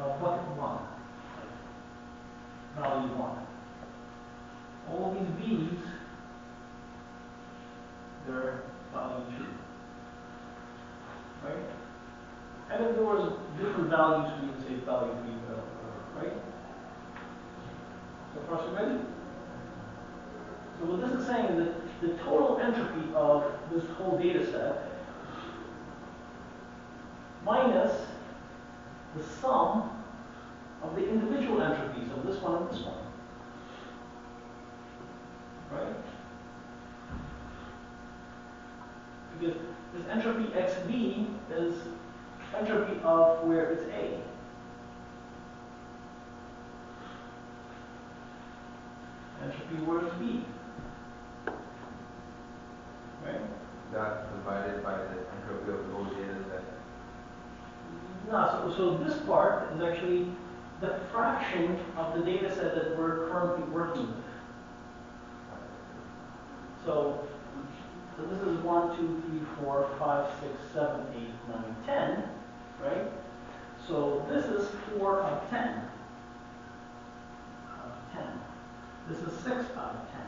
of bucket 1, value 1. All these b's, they're value 2. Right? And if there was different values, we would say value 3, whatever, right? So far so good? So what this is saying is that the total entropy of this whole data set minus the sum of the individual entropies of this one and this one. Right? Because this entropy xb is entropy of where it's A. Entropy where it's B. Right? That's divided by the entropy of the whole data set. No, so this part is actually the fraction of the data set that we're currently working with. So this is 1, 2, 3, 4, 5, 6, 7, 8, 9, 10, right? So this is 4 out of 10. Out of 10. This is 6 out of 10.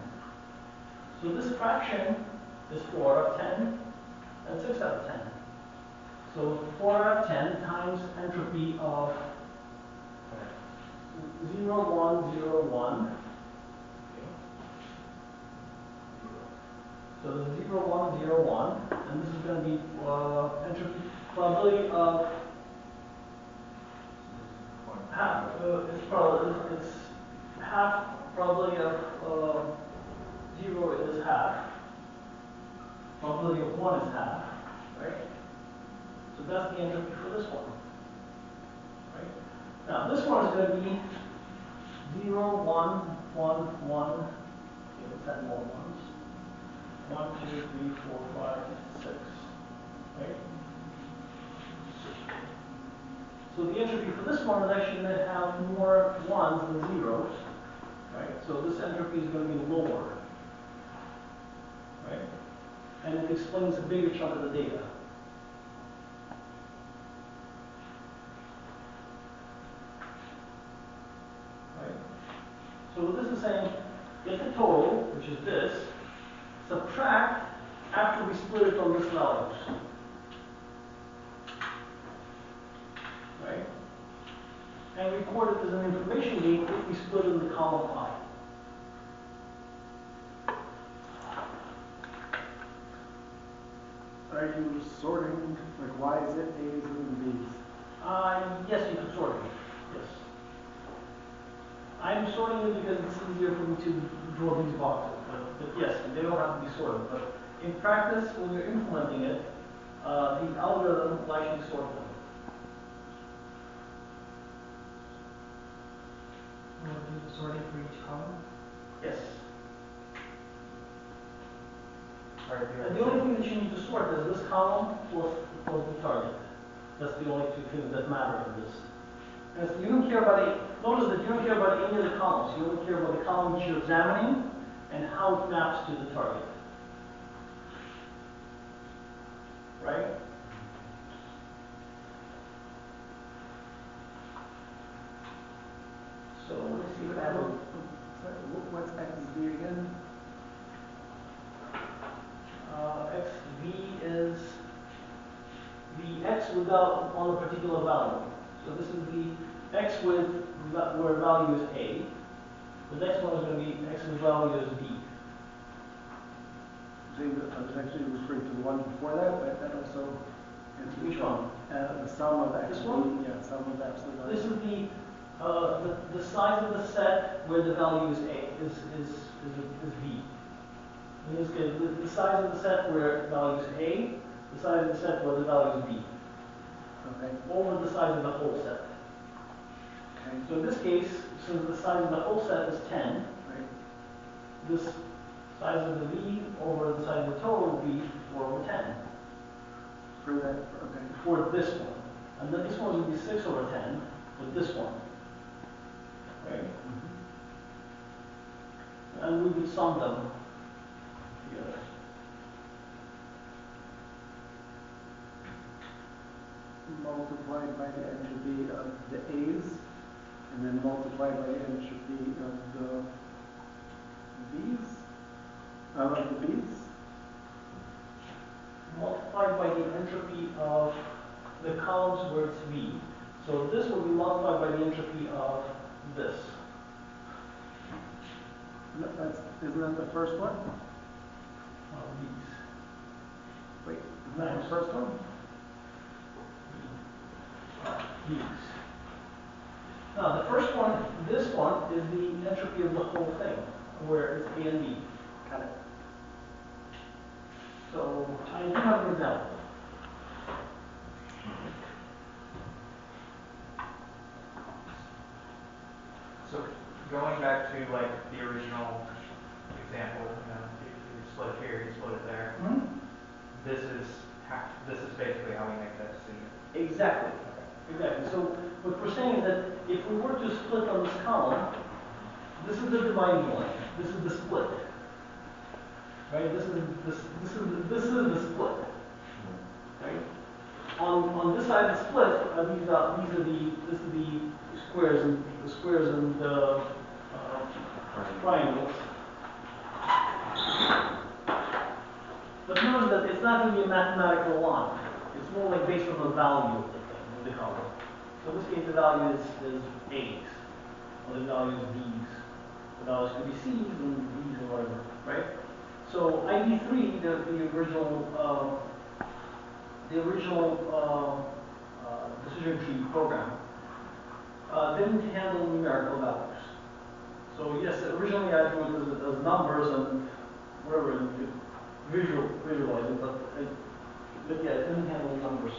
So this fraction is 4 out of 10 and 6 out of 10. So 4 out of 10 times entropy of 0, 1, 0, 1. So this is 0, 1, 0, 1, and this is going to be entropy probability of half. It's half probability of 0 is half. Probability of 1 is half, right? So that's the entropy for this one, right? Now this one is going to be 0, 1, 1, 1. Okay, let's add more ones. 1, 2, 3, 4, 5, 6. Right? So the entropy for this one is actually going to have more ones than zeros. Right? So this entropy is going to be lower. and it explains a bigger chunk of the data. Right? So what this is saying, get the total, which is this, subtract after we split it on this values. Right? And record it as an information gain if we split it in the column I. Are you sorting, like, why is it A's and B's? Yes, you can sort it. Yes. I'm sorting it because it's easier for me to draw these boxes. But yes, they don't have to be sorted. But in practice, when you're implementing it, the algorithm will actually sort them. We'll do the sorting for each column. Yes. Right, And the only thing that you need to sort is this column plus the target. That's the only two things that matter in this. And so you don't care about it. Notice that you don't care about any of the columns. You only care about the column which you're examining and how it maps to the target. Right? So let's see if I have a What's XV again? XV is the X without on a particular value. So this is the X with where value is A. The next one is going to be X with value is B. I was actually referring to the one before that, but that also answers. Which one? The sum of XV. This one? Yeah, sum of absolute value. This is the size of the set where the value is A is B. In this case, the size of the set where value is A, the size of the set where the value is B. Okay. Over the size of the whole set. Okay. So in this case, since the size of the whole set is 10, Right. this size of the V over the size of the total will be 4 over 10 For that, okay. for this one. And then this one will be 6 over 10 with this one. Right? And we would sum them together. Multiplied by the entropy of the A's, and then multiplied by the entropy of the B's, of the B's. Multiplied by the entropy of the columns where it's V. So this will be multiplied by the entropy of this. Isn't that the first one? Of these. Wait, isn't that the first one? These. Now the first one, this one, is the entropy of the whole thing, where it's A and B. Got it. So I do have an example. So going back to like the original example, you know, you split it here, you split it there. This is basically how we make that decision. Exactly. Exactly. So what we're saying is that if we were to split on this column, this is the dividing line. This is the split. Right? This is the split. Right? On this side of the split, this is the squares and the triangles. But notice that it's not really a mathematical line. It's more like based on the value of the thing, of the column. So in this case, the value is A's, or the value is B's. The values could be C's and D's and whatever, right? So ID3, the original decision tree program, didn't handle numerical values. So yes, originally I drew it as numbers and whatever, and you could visualize it, but yeah, it didn't handle numbers.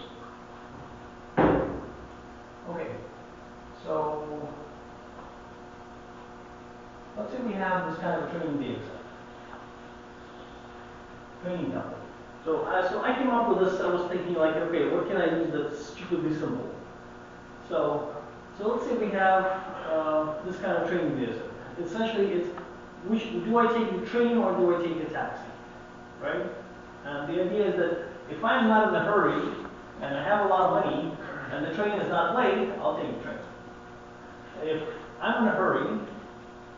Okay, so let's say we have this kind of training data set. Training data. So I came up with this. I was thinking like, okay, what can I use that's stupidly simple? So let's say we have this kind of training data set. Essentially, it's do I take the train or do I take a taxi, right? And the idea is that if I'm not in a hurry and I have a lot of money and the train is not late, I'll take the train. If I'm in a hurry,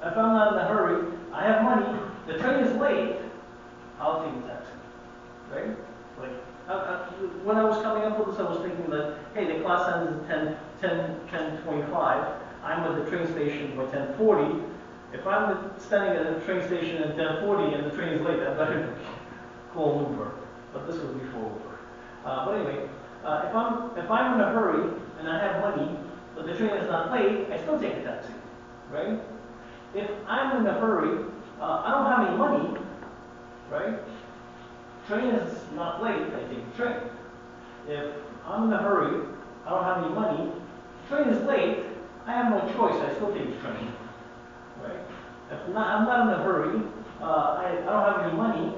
if I'm not in a hurry, I have money, the train is late, I'll take a taxi. Right? Like, when I was coming up with this, I was thinking that, hey, the class ends at 10:25. I'm at the train station by 10:40. If I'm standing at the train station at 10:40 and the train is late, I better call Uber. But this was before Uber. But anyway, if I'm in a hurry and I have money, but the train is not late, I still take a taxi, right? If I'm in a hurry, I don't have any money, right? Train is not late, I take the train. If I'm in a hurry, I don't have any money, train is late, I have no choice, I still take the train, right? If not, I'm not in a hurry, I don't have any money,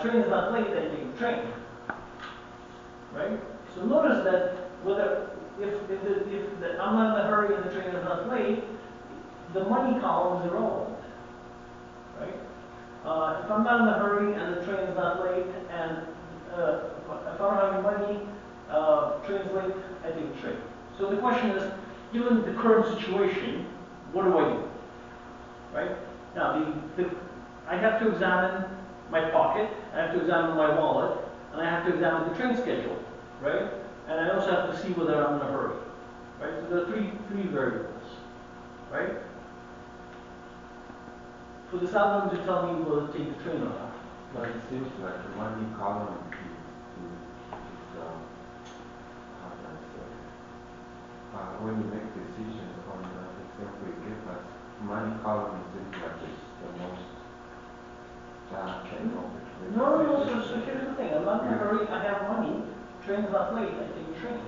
train is not late, I take the train, right? So notice that whether if I'm not in a hurry and the train is not late, the money column is irrelevant, right? If I'm not in a hurry and the train is not late, and if I don't have any money, train is late, I take the train. So the question is, given the current situation, what do I do? Right? Now, I have to examine my pocket, I have to examine my wallet, and I have to examine the train schedule, right? And I also have to see whether I'm in a hurry, right? So there are three variables, right? For this algorithm to tell me whether to take the train or not. But it seems like the money column how can I say, when you make decisions on the example you give us, money column seems like it's the most capable. No, so here's the thing, I'm not in a hurry, I have money, train's not late, I take the train.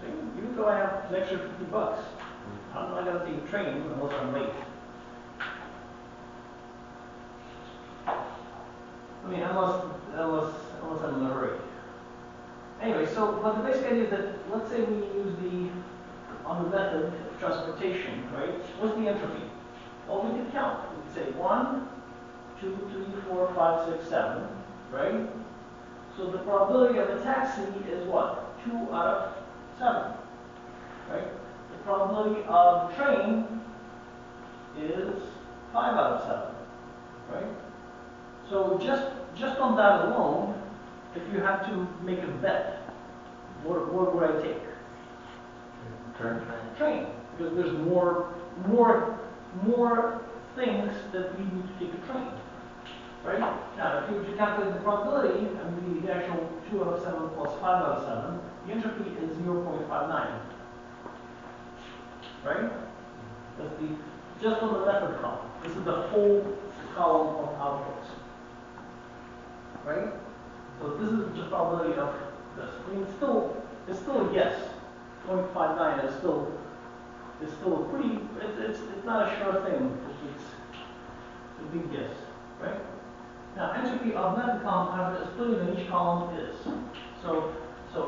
See, even though I have an extra $50, I'm not gonna take a train unless I'm late. I mean, unless I'm in a hurry. Anyway, so, but the basic idea is that, let's say we use on the method of transportation, right? What's the entropy? Well, we could count. We could say 1, 2, 3, 4, 5, 6, 7, right? So the probability of a taxi is what? 2 out of 7, right? The probability of train is 5 out of 7, right? So just on that alone, if you had to make a bet, what would I take? Train. Because there's more things that lead me to take a train. Right? Now, if you were to calculate the probability, and the actual 2 out of 7 plus 5 out of 7, the entropy is 0.59. Right? That's just on the method column. This is the whole column of outputs. Right? So this is the probability of this. I mean, it's still a guess. 0.59 is still a pretty. It's not a sure thing. It's a big guess, right? Now, entropy of method column, however, split in each column is. So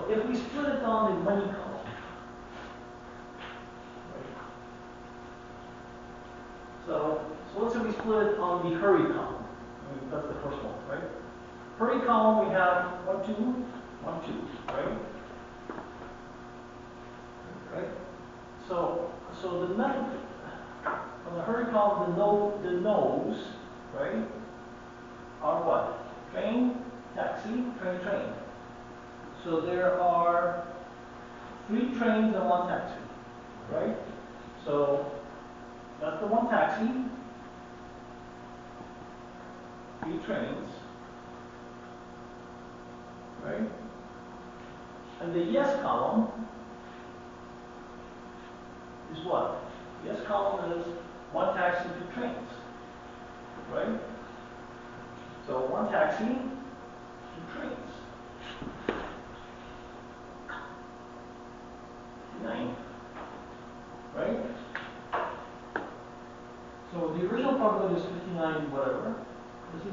if we split it on the money column, right? So let's say we split it on the hurry column. I mean, that's the first one, right? Hurry column, we have 1, 2, 1, 2, right? Right? So the method on the hurry column, the no's, right, are what? Train, taxi, train, train. So there are 3 trains and 1 taxi, right? So that's the 1 taxi, 3 trains, right? And the yes column is what? The yes column is 1 taxi, 2 trains, right? So 1 taxi, 2 trains. 9, right? So the original probability is 59, whatever. This is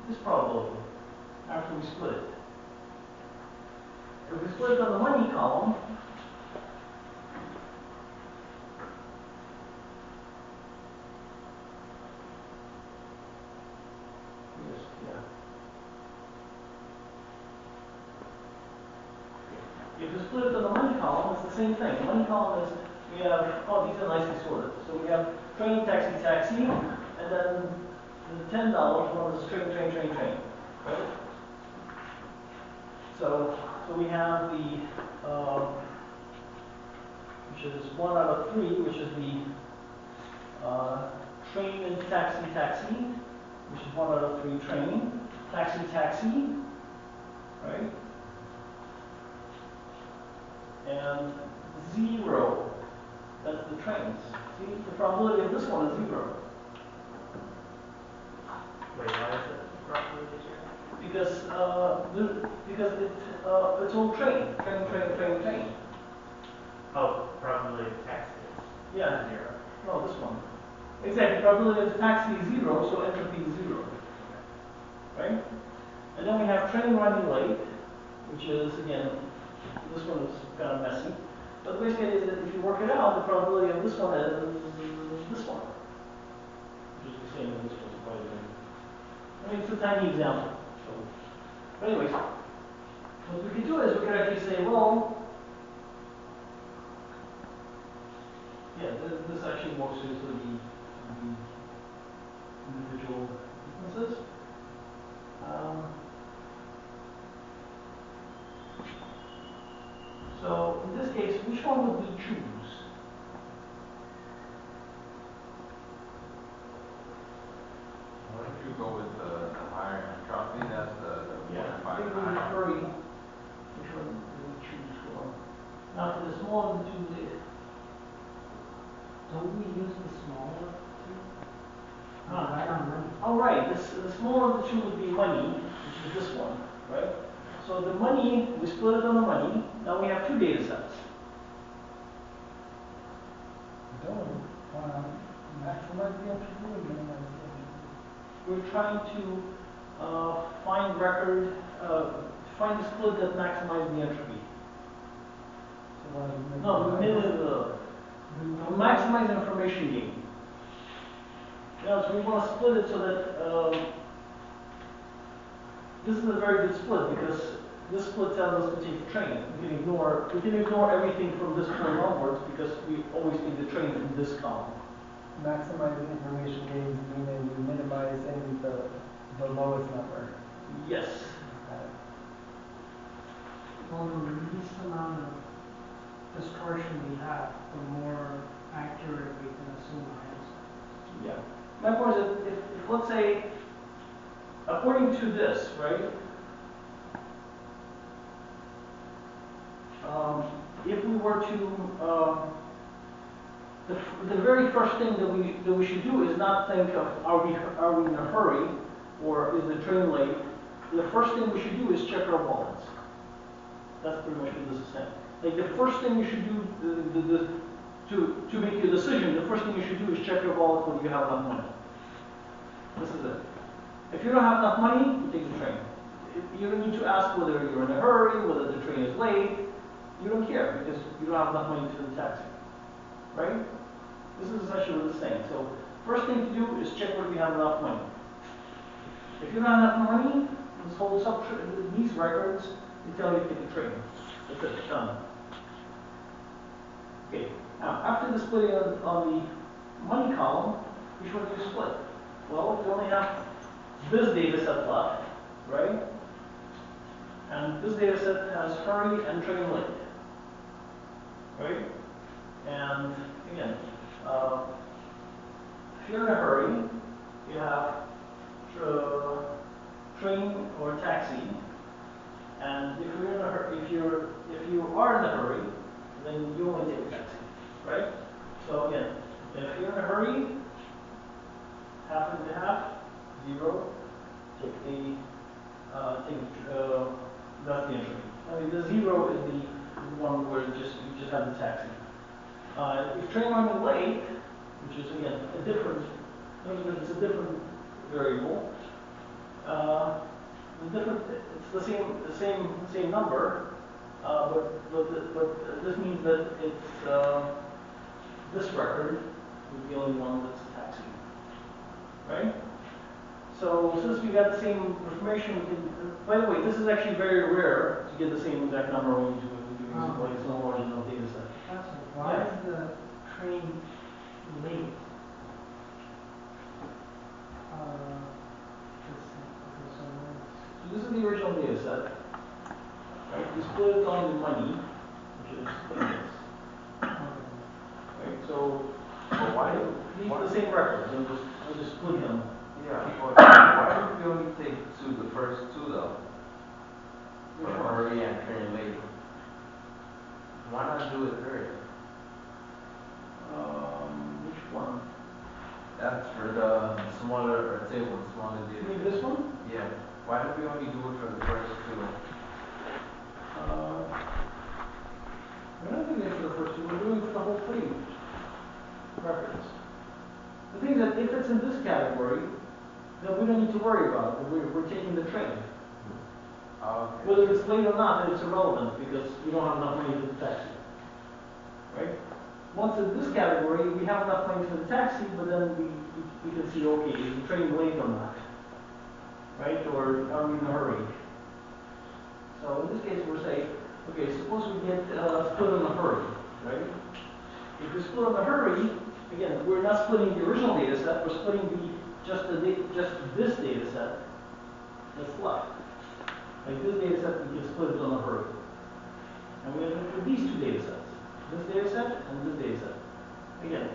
this probability after we split it. If we split it on the money column, If you split it to the money column, it's the same thing. Money column is, we have, oh, these are nicely sorted. So we have train, taxi, taxi, and then the $10 one is train, train, train, train, right? So we have the, which is 1 out of 3, which is the train and taxi, taxi, which is 1 out of 3 train, taxi, taxi, right? And 0, that's the trains. See, the probability of this one is 0. Wait, why is it roughly zero? Because it's all train, train, train, train, train. Oh, probability of taxi is Yeah. zero. No, this one. Exactly, probability of taxi is 0, so entropy is 0. Right? And then we have train running late, which is, again, this one is kind of messy. But the basically is that if you work it out, the probability of this one is this one. Which is the same as this one, by the way. I mean, it's a tiny example. So, but anyways, what we could do is we could actually say, well, yeah, this actually walks you through the individual differences. So in this case, which one would we choose? Why don't you go with the higher entropy? That's the Yeah, 0.59. I think we hurry. Which one do we choose for? Now for the smaller of the two, Don't we use the smaller two? Ah. Right on money. all right, the smaller of the two would be money, which is this one, right? So the money, we split it on the money. Now we have 2 data sets. Don't want to maximize the entropy or minimize the entropy? We're trying to find record, find a split that maximizes the entropy. So why do we make No, it maximize information gain. Yeah, so we want to split it so that this is a very good split because this split tells us to take the train. We can ignore everything from this point onwards because we always take the train from this column. maximizing information gains meaning we minimizing the lowest number? Yes. Well, the least amount of distortion we have, the more accurate we can assume our answer. Yeah. My point is that if let's say, according to this, right? If we were to, the very first thing that we should do is not think of are we in a hurry or is the train late. The first thing we should do is check our wallets. That's pretty much what this is saying. Like the first thing you should do to make your decision, the first thing you should do is check your wallet whether you have enough money. This is it. If you don't have enough money, you take the train. You don't need to ask whether you're in a hurry, whether the train is late. You don't care because you don't have enough money to the taxi. Right? This is essentially what it's saying. So first thing to do is check whether you have enough money. If you don't have enough money, this whole these records, they tell you to take the train. That's it, done. Okay, now after the splitting on the money column, which one do you split? Well, we only have this data set left, right? And this data set has hurry and train late, right? And again, if you're in a hurry, you have train or taxi, and if you're in a hurry, if you are in a hurry, then you only take a taxi, right? So again, if you're in a hurry, half and half, 0, take the that's the entropy. I mean, the 0 is the one where you just have the taxi. If train running late, which is again a different, it's a different variable. It's the same number, but this means that it's this record is the only one that's a taxi, right? So since we got the same information, we can. By the way, this is actually very rare to get the same exact number when you're doing like it's no large enough data set. That's it. Why Yeah. is the train late? This thing, okay, so So this is the original data set, right? We split it on the money, which is like this, right? So But why do, these are the same records, I'll just split them. yeah, but why do we only take the first two though? Which For one? hurry and train late? Why not do it third? Which one? That's for the smaller table, smaller You data. mean this one? Yeah. Why don't we only do it for the first two? We're not doing it for the first two, we're doing it for the whole three records. The thing is that if it's in this category, then we don't need to worry about it. We're taking the train. Okay. Whether it's late or not, it's irrelevant because we don't have enough money for the taxi. Right? Once in this category, we have enough money for the taxi, but then we can see, okay, is the train late or not? Right? Or are we in a hurry? So in this case, we're saying, okay, suppose we get split in a hurry, right? If we split in a hurry, again, we're not splitting the original data set, we're splitting just this data set that's left. Like this data set, we can split it on a hurry. And we have with these two data sets, this data set and this data set. Again,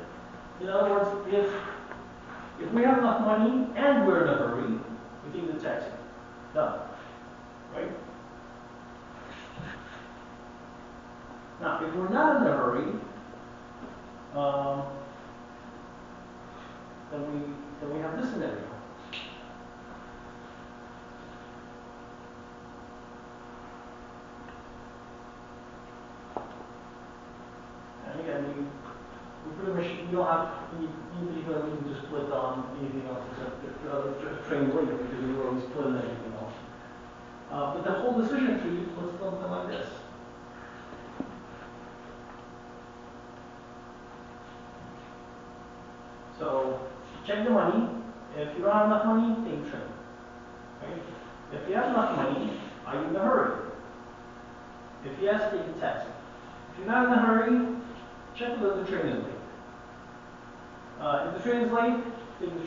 in other words, if we have enough money and we're in a hurry, we take the taxi. Done. Right? Now, if we're not in a hurry, then we have this scenario. And again, we pretty much you don't have any particular reason to split on anything else except train link because we already split on everything else. But the whole decision tree looks something like this. So check the money. If you don't have enough money, take the train. Right? If you have enough money, are you in a hurry? If yes, take the taxi. If you're not in a hurry, check whether the train is late. If the train is late, take the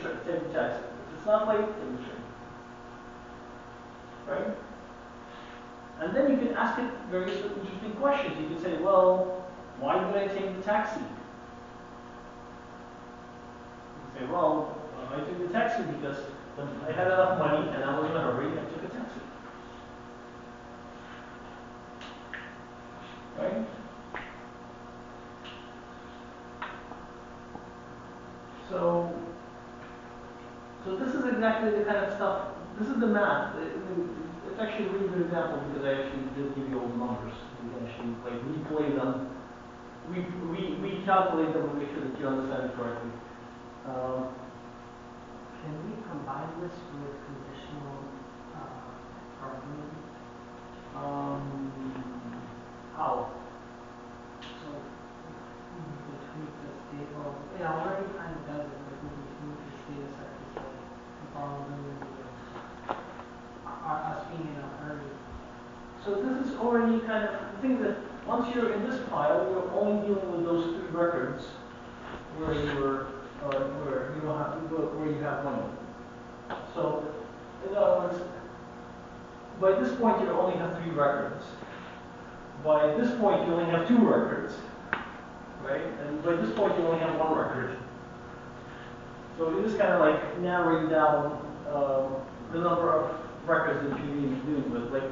taxi. If it's not late, take the train. Right? And then you can ask it various interesting questions. You can say, well, why did I take the taxi? You can say, well, I took the taxi because I had enough money and I was in a hurry, I took a taxi. Right? So this is exactly the kind of stuff, this is the math. It's actually a really good example because I actually did give you all the numbers. You can actually like replay them, recalculate them and make sure that you understand it correctly. can we combine this with conditional argument? How? So we can tweak this data, well, it already kind of does it, but we can tweak this data set to say the vulnerability of us being in a hurry. So this is already kind of the thing that once you're in this file, you're only dealing with those three records where where you don't have where you have money. So in other words, by this point you only have three records. By this point you only have two records, right? And by this point you only have one record. So it is kind of like narrowing down the number of records that you need to deal with. Like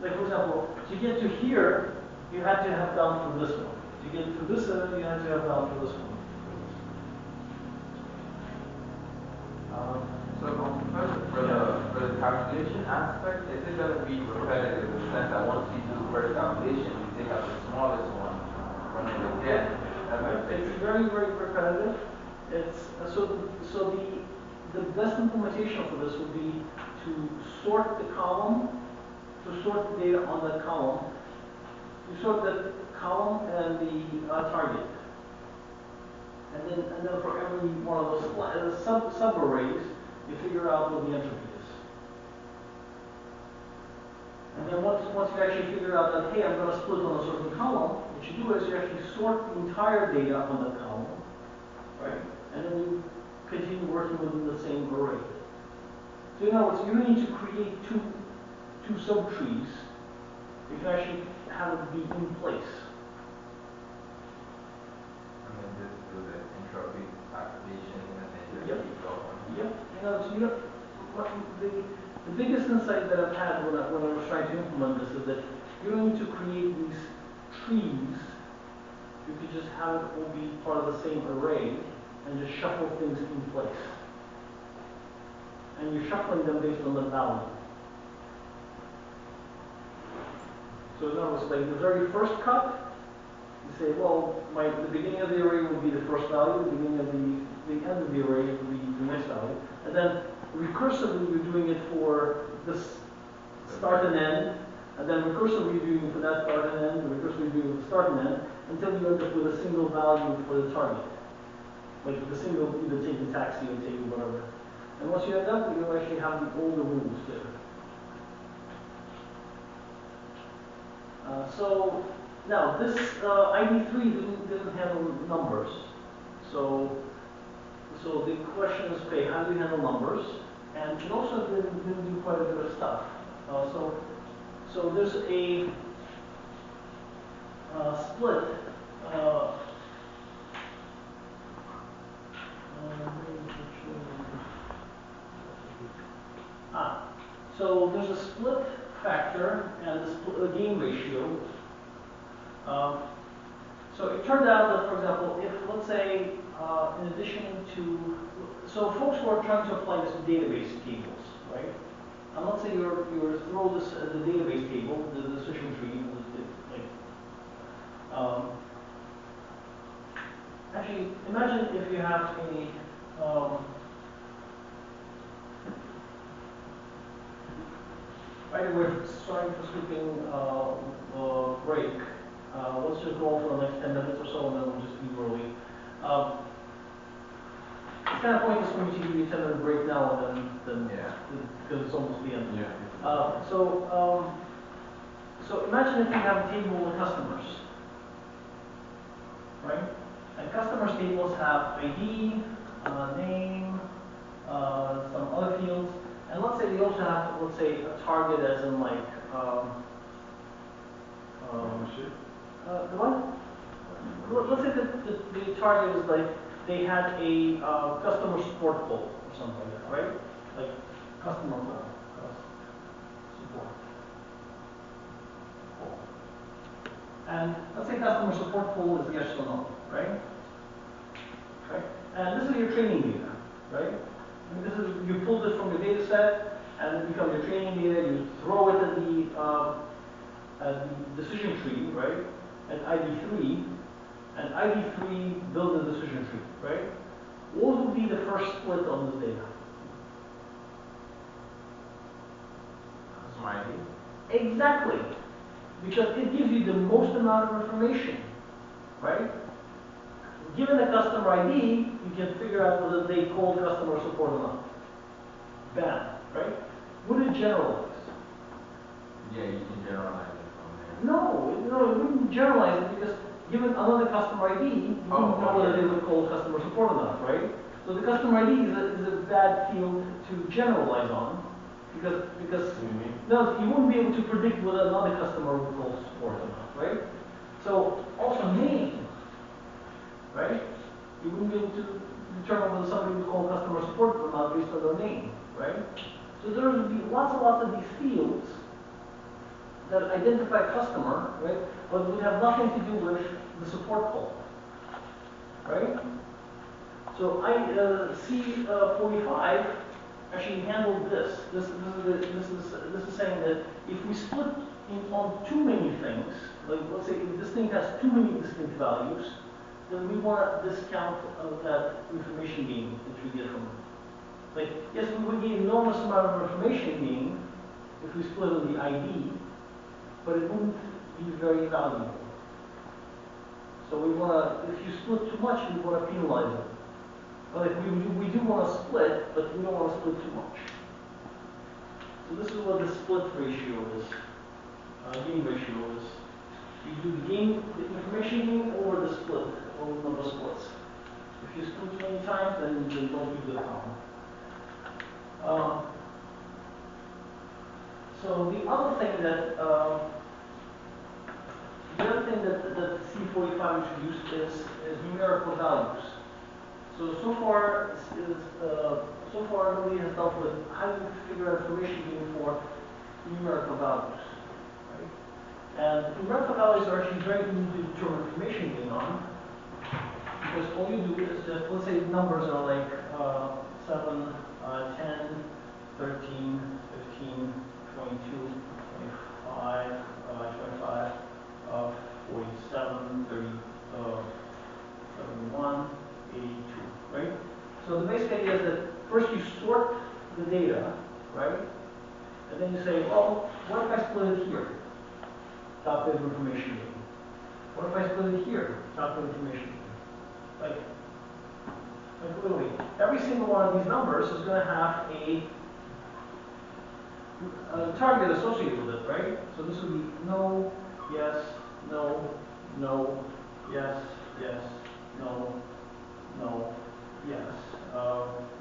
for example, to get to here, you had to have down for this one. To get to this one, you had to have down for this one. So for the calculation aspect, is it going to be repetitive in the sense that once you do the first calculation, you take out the smallest one, run it again? It's very, very repetitive. It's so the best implementation for this would be to sort the column, to sort the data on that column. You sort the column and the target, and then for every one of those sub arrays, you figure out what the entropy is. And And then once you actually figure out that, hey, I'm going to split on a certain column, what you do is you actually sort the entire data on that column, right? And then you continue working within the same array. So in other words, you don't need to create two subtrees. You can actually have it be in place. And then just do the entropy calculation and then just Yep. keep going. Yep. The biggest insight that I've had when I was trying to implement this is that you don't need to create these trees. You could just have it all be part of the same array and just shuffle things in place. And you're shuffling them based on the value. So in other words, like the very first cut, you say, well, the beginning of the array would be the first value, the beginning of the end of the array would be the next value. And then recursively, you're doing it for this start and end, and then recursively, you're doing it for that start and end, and recursively, you're doing it for start and end, until you end up with a single value for the target. Like the single, either taking taxi or taking whatever. And once you end up, you actually have all the rules there. So now this ID3 didn't handle numbers. So the question is, okay, how do you handle numbers? And it also didn't do quite a bit of stuff. So there's a split. So there's a split factor and a gain ratio. So it turned out that, for example, if, let's say, in addition to, so folks were trying to apply this to database tables, right? And let's say you throw this as a database table, the decision tree, actually, imagine if you have a, right, we're starting to skipping break. Let's just go on for the next 10 minutes or so, and then we'll just leave early. It's kind of pointless for me to give you a 10-minute break now, and then because it's almost the end. Yeah. So imagine if you have a table with customers, right? And customers tables have ID, name, some other fields, and let's say they also have, let's say, a target as in like, the what? Let's say that the target is like they had a customer support call or something like that, right? Like customer call, support call. And let's say customer support call is yes or no, right? Okay. And this is your training data, right? I mean, this is, you pulled it from your data set and it becomes your training data. You throw it at the decision tree, right? At ID3, and ID3 builds a decision tree, right? What would be the first split on this data? Customer ID? Exactly, because it gives you the most amount of information, right? Given the customer ID, you can figure out whether they called customer support or not. Bam, right? Would it generalize? Yeah, you can generalize it from there. No, it wouldn't generalize it because given another customer ID, you wouldn't know whether they would call customer support or not, right? So the customer ID is a bad field to generalize on because no, you wouldn't be able to predict whether another customer would call support or not, right? So also name, right? You wouldn't be able to determine whether somebody would call customer support or not based on their name, right? So there would be lots and lots of these fields that identify customer, right, but would have nothing to do with the support call, right? So C45 actually handled this. This is saying that if we split on too many things, like let's say if this thing has too many distinct values, then we want to discount that information gain that we get from it. Like, yes, we would get enormous amount of information gain if we split on the ID, but it wouldn't be very valuable. So we want to, if you split too much, we want to penalize it. But if we do want to split, but we don't want to split too much. So this is what the split ratio is. gain ratio is you do the gain, the information gain over the split, over the number of splits. If you split too many times, then you don't do the column. So the other thing that C45 introduced is numerical values. So far nobody has dealt with how do you figure out information gain for numerical values, right? And numerical values are actually very easy to determine information gain on, because all you do is just, let's say numbers are like 7, 10, 13, 15, 22, 25, 25, 47, 30, 71, 82, right? So the basic idea is that first you sort the data, right? And then you say, well, what if I split it here? Top bit of information gain. What if I split it here? Top bit of information gain. Like literally, every single one of these numbers is going to have a target associated with it, right? So this would be no, yes, no, no, yes, yes, no, no, yes,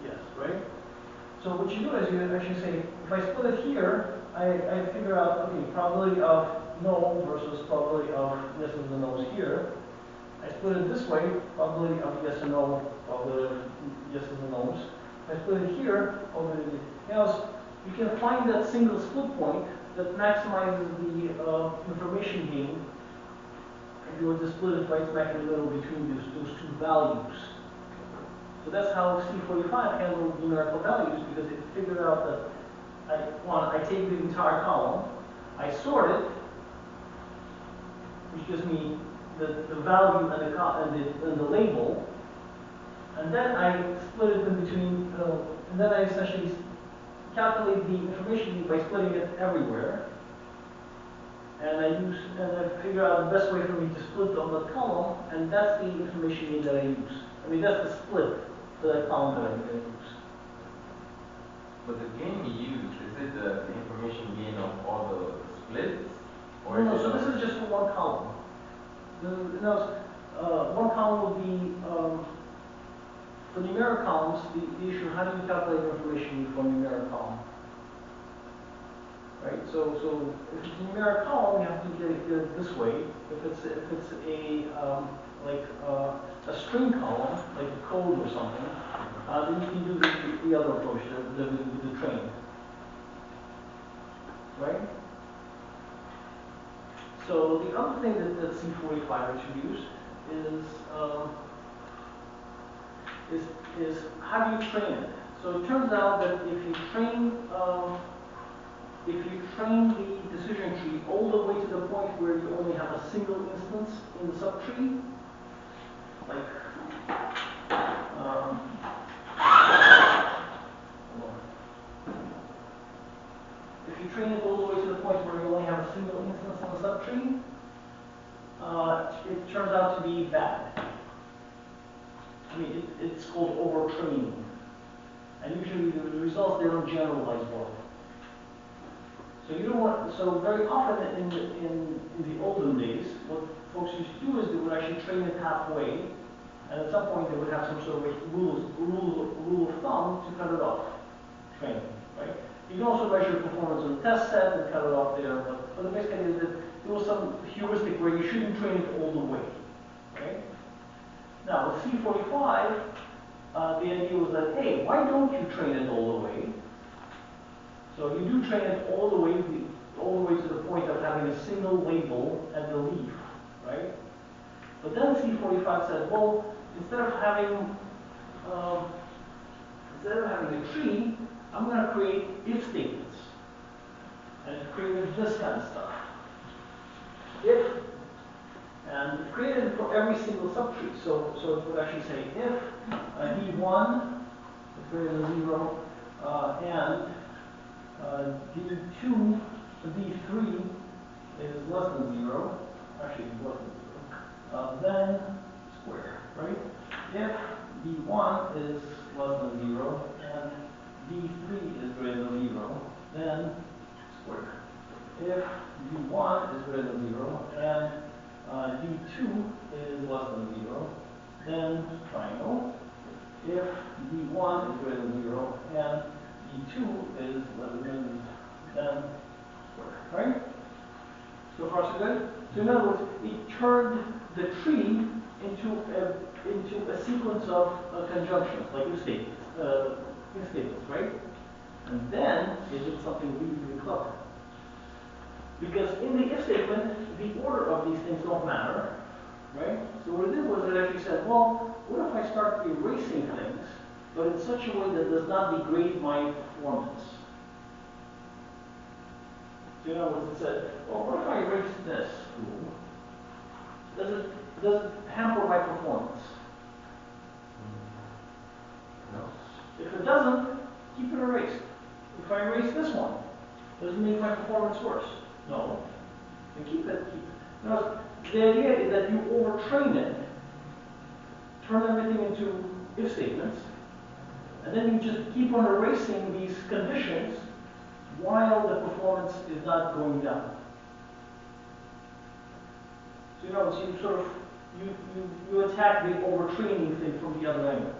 yes, right? So what you do is you actually say, if I split it here, I figure out, okay, probability of no versus probability of yeses and no's here. I split it this way, probability of yes and no, probability of yeses and no's. If I split it here, probability, you can find that single split point that maximizes the information gain if you were to split it right smack in the middle between those two values. So that's how C45 handled numerical values, because it figured out that I take the entire column, I sort it, which gives me the value and the label, and then I split it in between, and then I essentially calculate the information by splitting it everywhere, and I figure out the best way for me to split on the column, and that's the information gain that I use. I mean, that's the split for that column that I'm going to use. But the gain you use, is it the information gain of all the splits? Or No, so this is just for one column. One column would be, for numeric columns, the issue, how do you calculate information for a numeric column? Right, so if it's a numeric column, you have to get it this way. If it's a string column, like a code or something, then you can do the other approach, the train. Right? So the other thing that C45 introduced is how do you train it? So it turns out that if you train the decision tree all the way to the point where you only have a single instance in the subtree, like if you train it all the way to the point where you only have a single instance on the subtree, it turns out to be bad. I mean, it's called overtraining. And usually the results, they don't generalize well. So you don't want, so very often in the olden days, what folks used to do is they would actually train it halfway, and at some point they would have some sort of a rule of thumb to cut it off training, right? You can also measure performance on the test set and cut it off there, but the basic idea is that there was some heuristic where you shouldn't train it all the way, okay? Now with C45, the idea was that, hey, why don't you train it all the way? So you do train it all the way to the point of having a single label and the leaf, right? But then C45 said, well, instead of having a tree, I'm going to create if statements, and it created this kind of stuff. If, and it created it for every single subtree. So it would actually say if D1 is greater than 0 and D2 to D3 is less than 0, actually less than 0, then square, right? If D1 is less than 0 and D3 is greater than 0, then square. If D1 So in other words, it turned the tree into a sequence of conjunctions, like if statements, right? And then it did something really, really clever. Because in the if statement, the order of these things don't matter, right? So what it did was it actually said, well, what if I start erasing things, but in such a way that does not degrade my performance? So you know what it said? Well, what if I erase this rule? Does it hamper my performance? No. If it doesn't, keep it erased. If I erase this one, does it make my performance worse? No. Then keep it. Now, the idea is that you overtrain it, turn everything into if statements, and then you just keep on erasing these conditions while the performance is not going down. So you sort of you attack the overtraining thing from the other angle.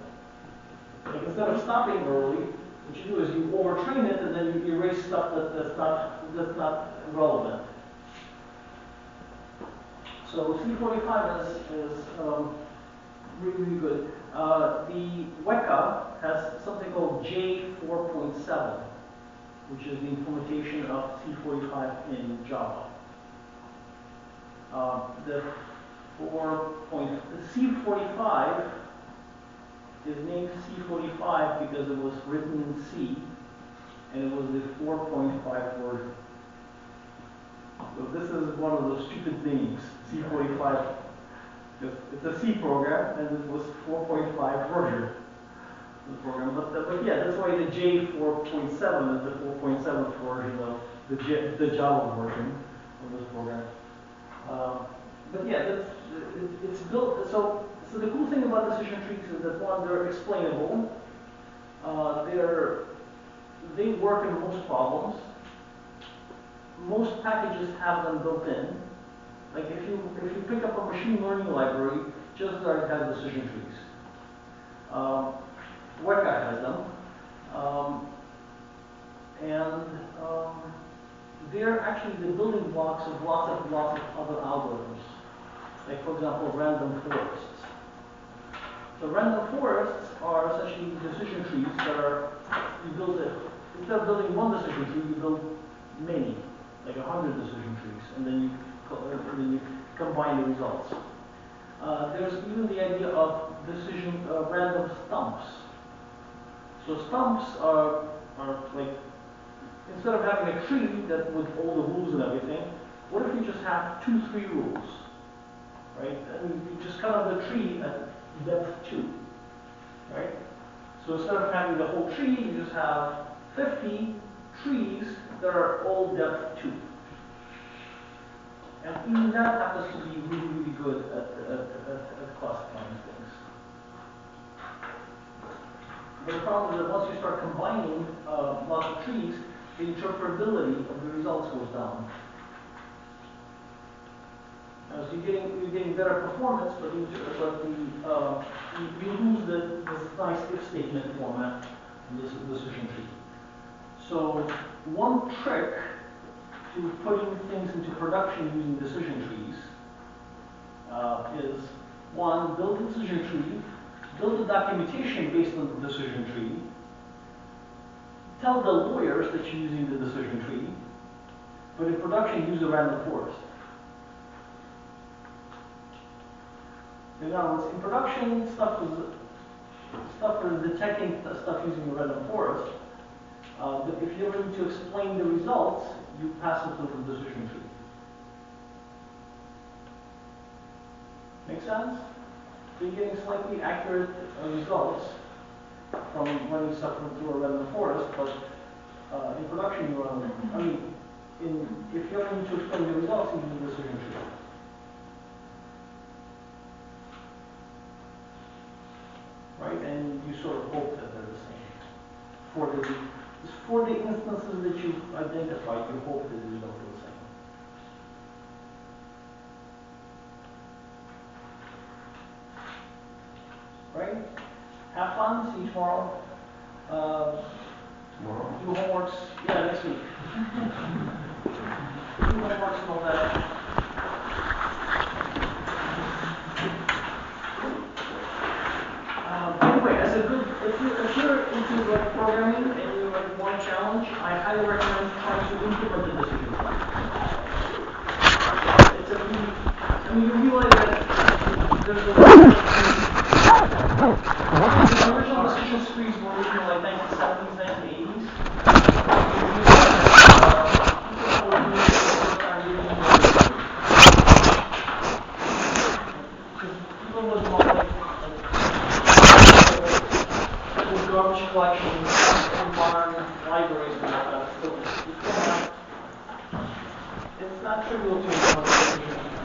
Like instead of stopping early, what you do is you overtrain it and then you erase stuff that's not relevant. So C45 is really, really good. The WECA has something called J4.7, which is the implementation of C45 in Java. The C45 is named C45 because it was written in C, and it was the 4.5 version. So this is one of those stupid names, C45. It's a C program, and it was 4.5 version of the program. But yeah, that's why the J4.7 is the 4.7 version of the Java version of this program. But yeah, it's built. So the cool thing about decision trees is that one, they're explainable. They work in most problems. Most packages have them built in. Like if you pick up a machine learning library, just like it has decision trees. Weka has them, and they're actually the building blocks of lots of other algorithms. Like for example, random forests. So random forests are essentially decision trees that are instead of building one decision tree, you build many, like 100 decision trees, and then you combine the results. There's even the idea of random stumps. So stumps are like, instead of having a tree that with all the rules and everything, what if you just have 2-3 rules, right? And you just cut off the tree at depth 2, right? So instead of having the whole tree, you just have 50 trees that are all depth 2. And even that happens to be really, really good at classifying things. But the problem is that once you start combining lots of trees, the interpretability of the results goes down. So you're getting better performance, but you lose this nice if statement format in this decision tree. So one trick to putting things into production using decision trees is one, build a decision tree, build a documentation based on the decision tree, tell the lawyers that you're using the decision tree, but in production use a random forest. In other words, in production, stuff is detecting stuff using a random forest. But if you ever need to explain the results, you pass it through the decision tree. Make sense? So you're getting slightly accurate results from running stuff through a random forest, but in production you run, if you ever need to explain the results, you use the decision tree. Right? And you sort of hope that they're the same. For the instances that you've identified, you hope that the results are the same. Right? Have fun, see you tomorrow. Tomorrow? Do homeworks, yeah, next week. Do homeworks and all that. highly recommend trying to implement the decision tree. It's a really, I mean, you realize that the original decision trees were original like 1970s, 1980s. People was more like garbage collections in modern libraries and all that. So it's not trivial to implement decision trees.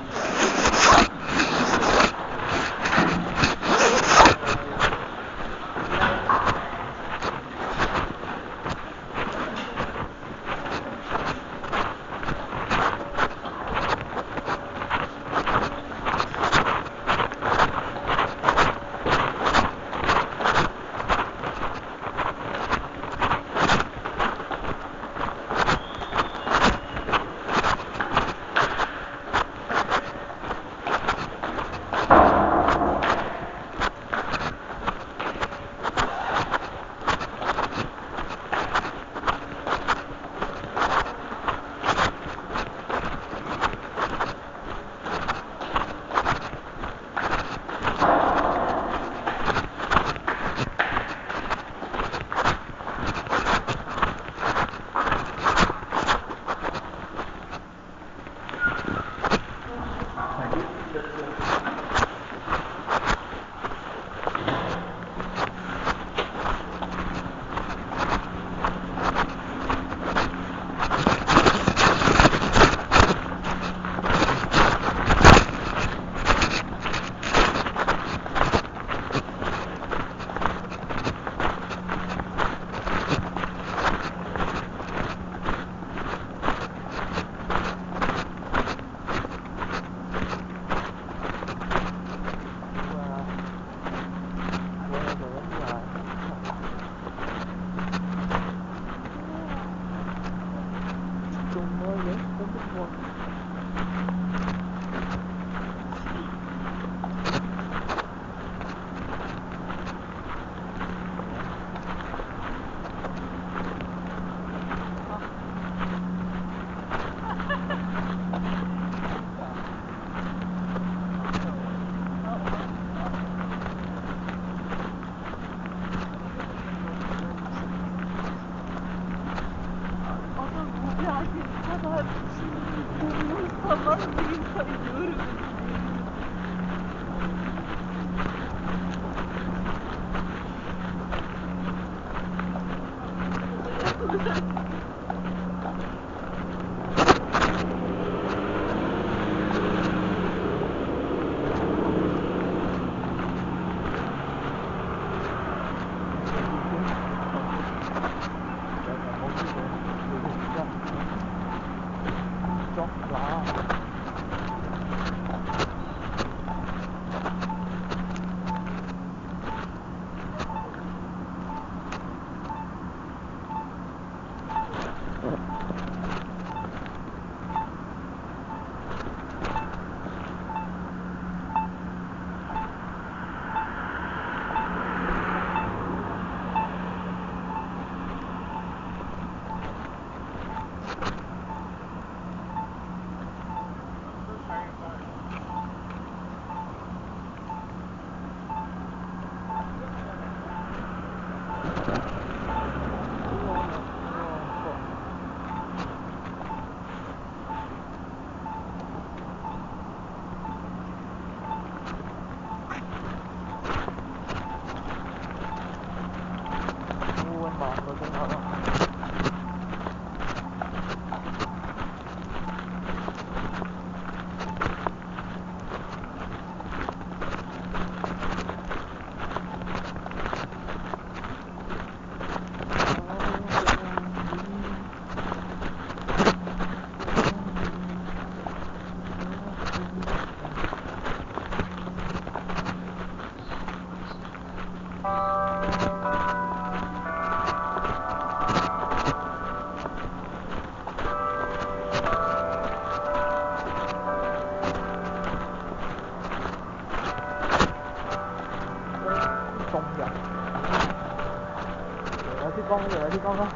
啲光啦。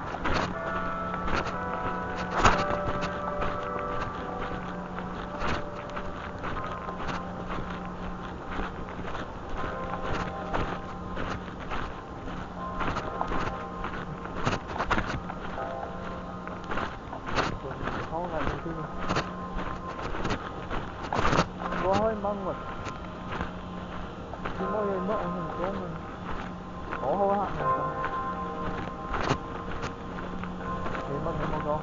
có hơi măng mà thì mọi người mất ảnh hưởng cho mình có hô hạn này thì mất cái mong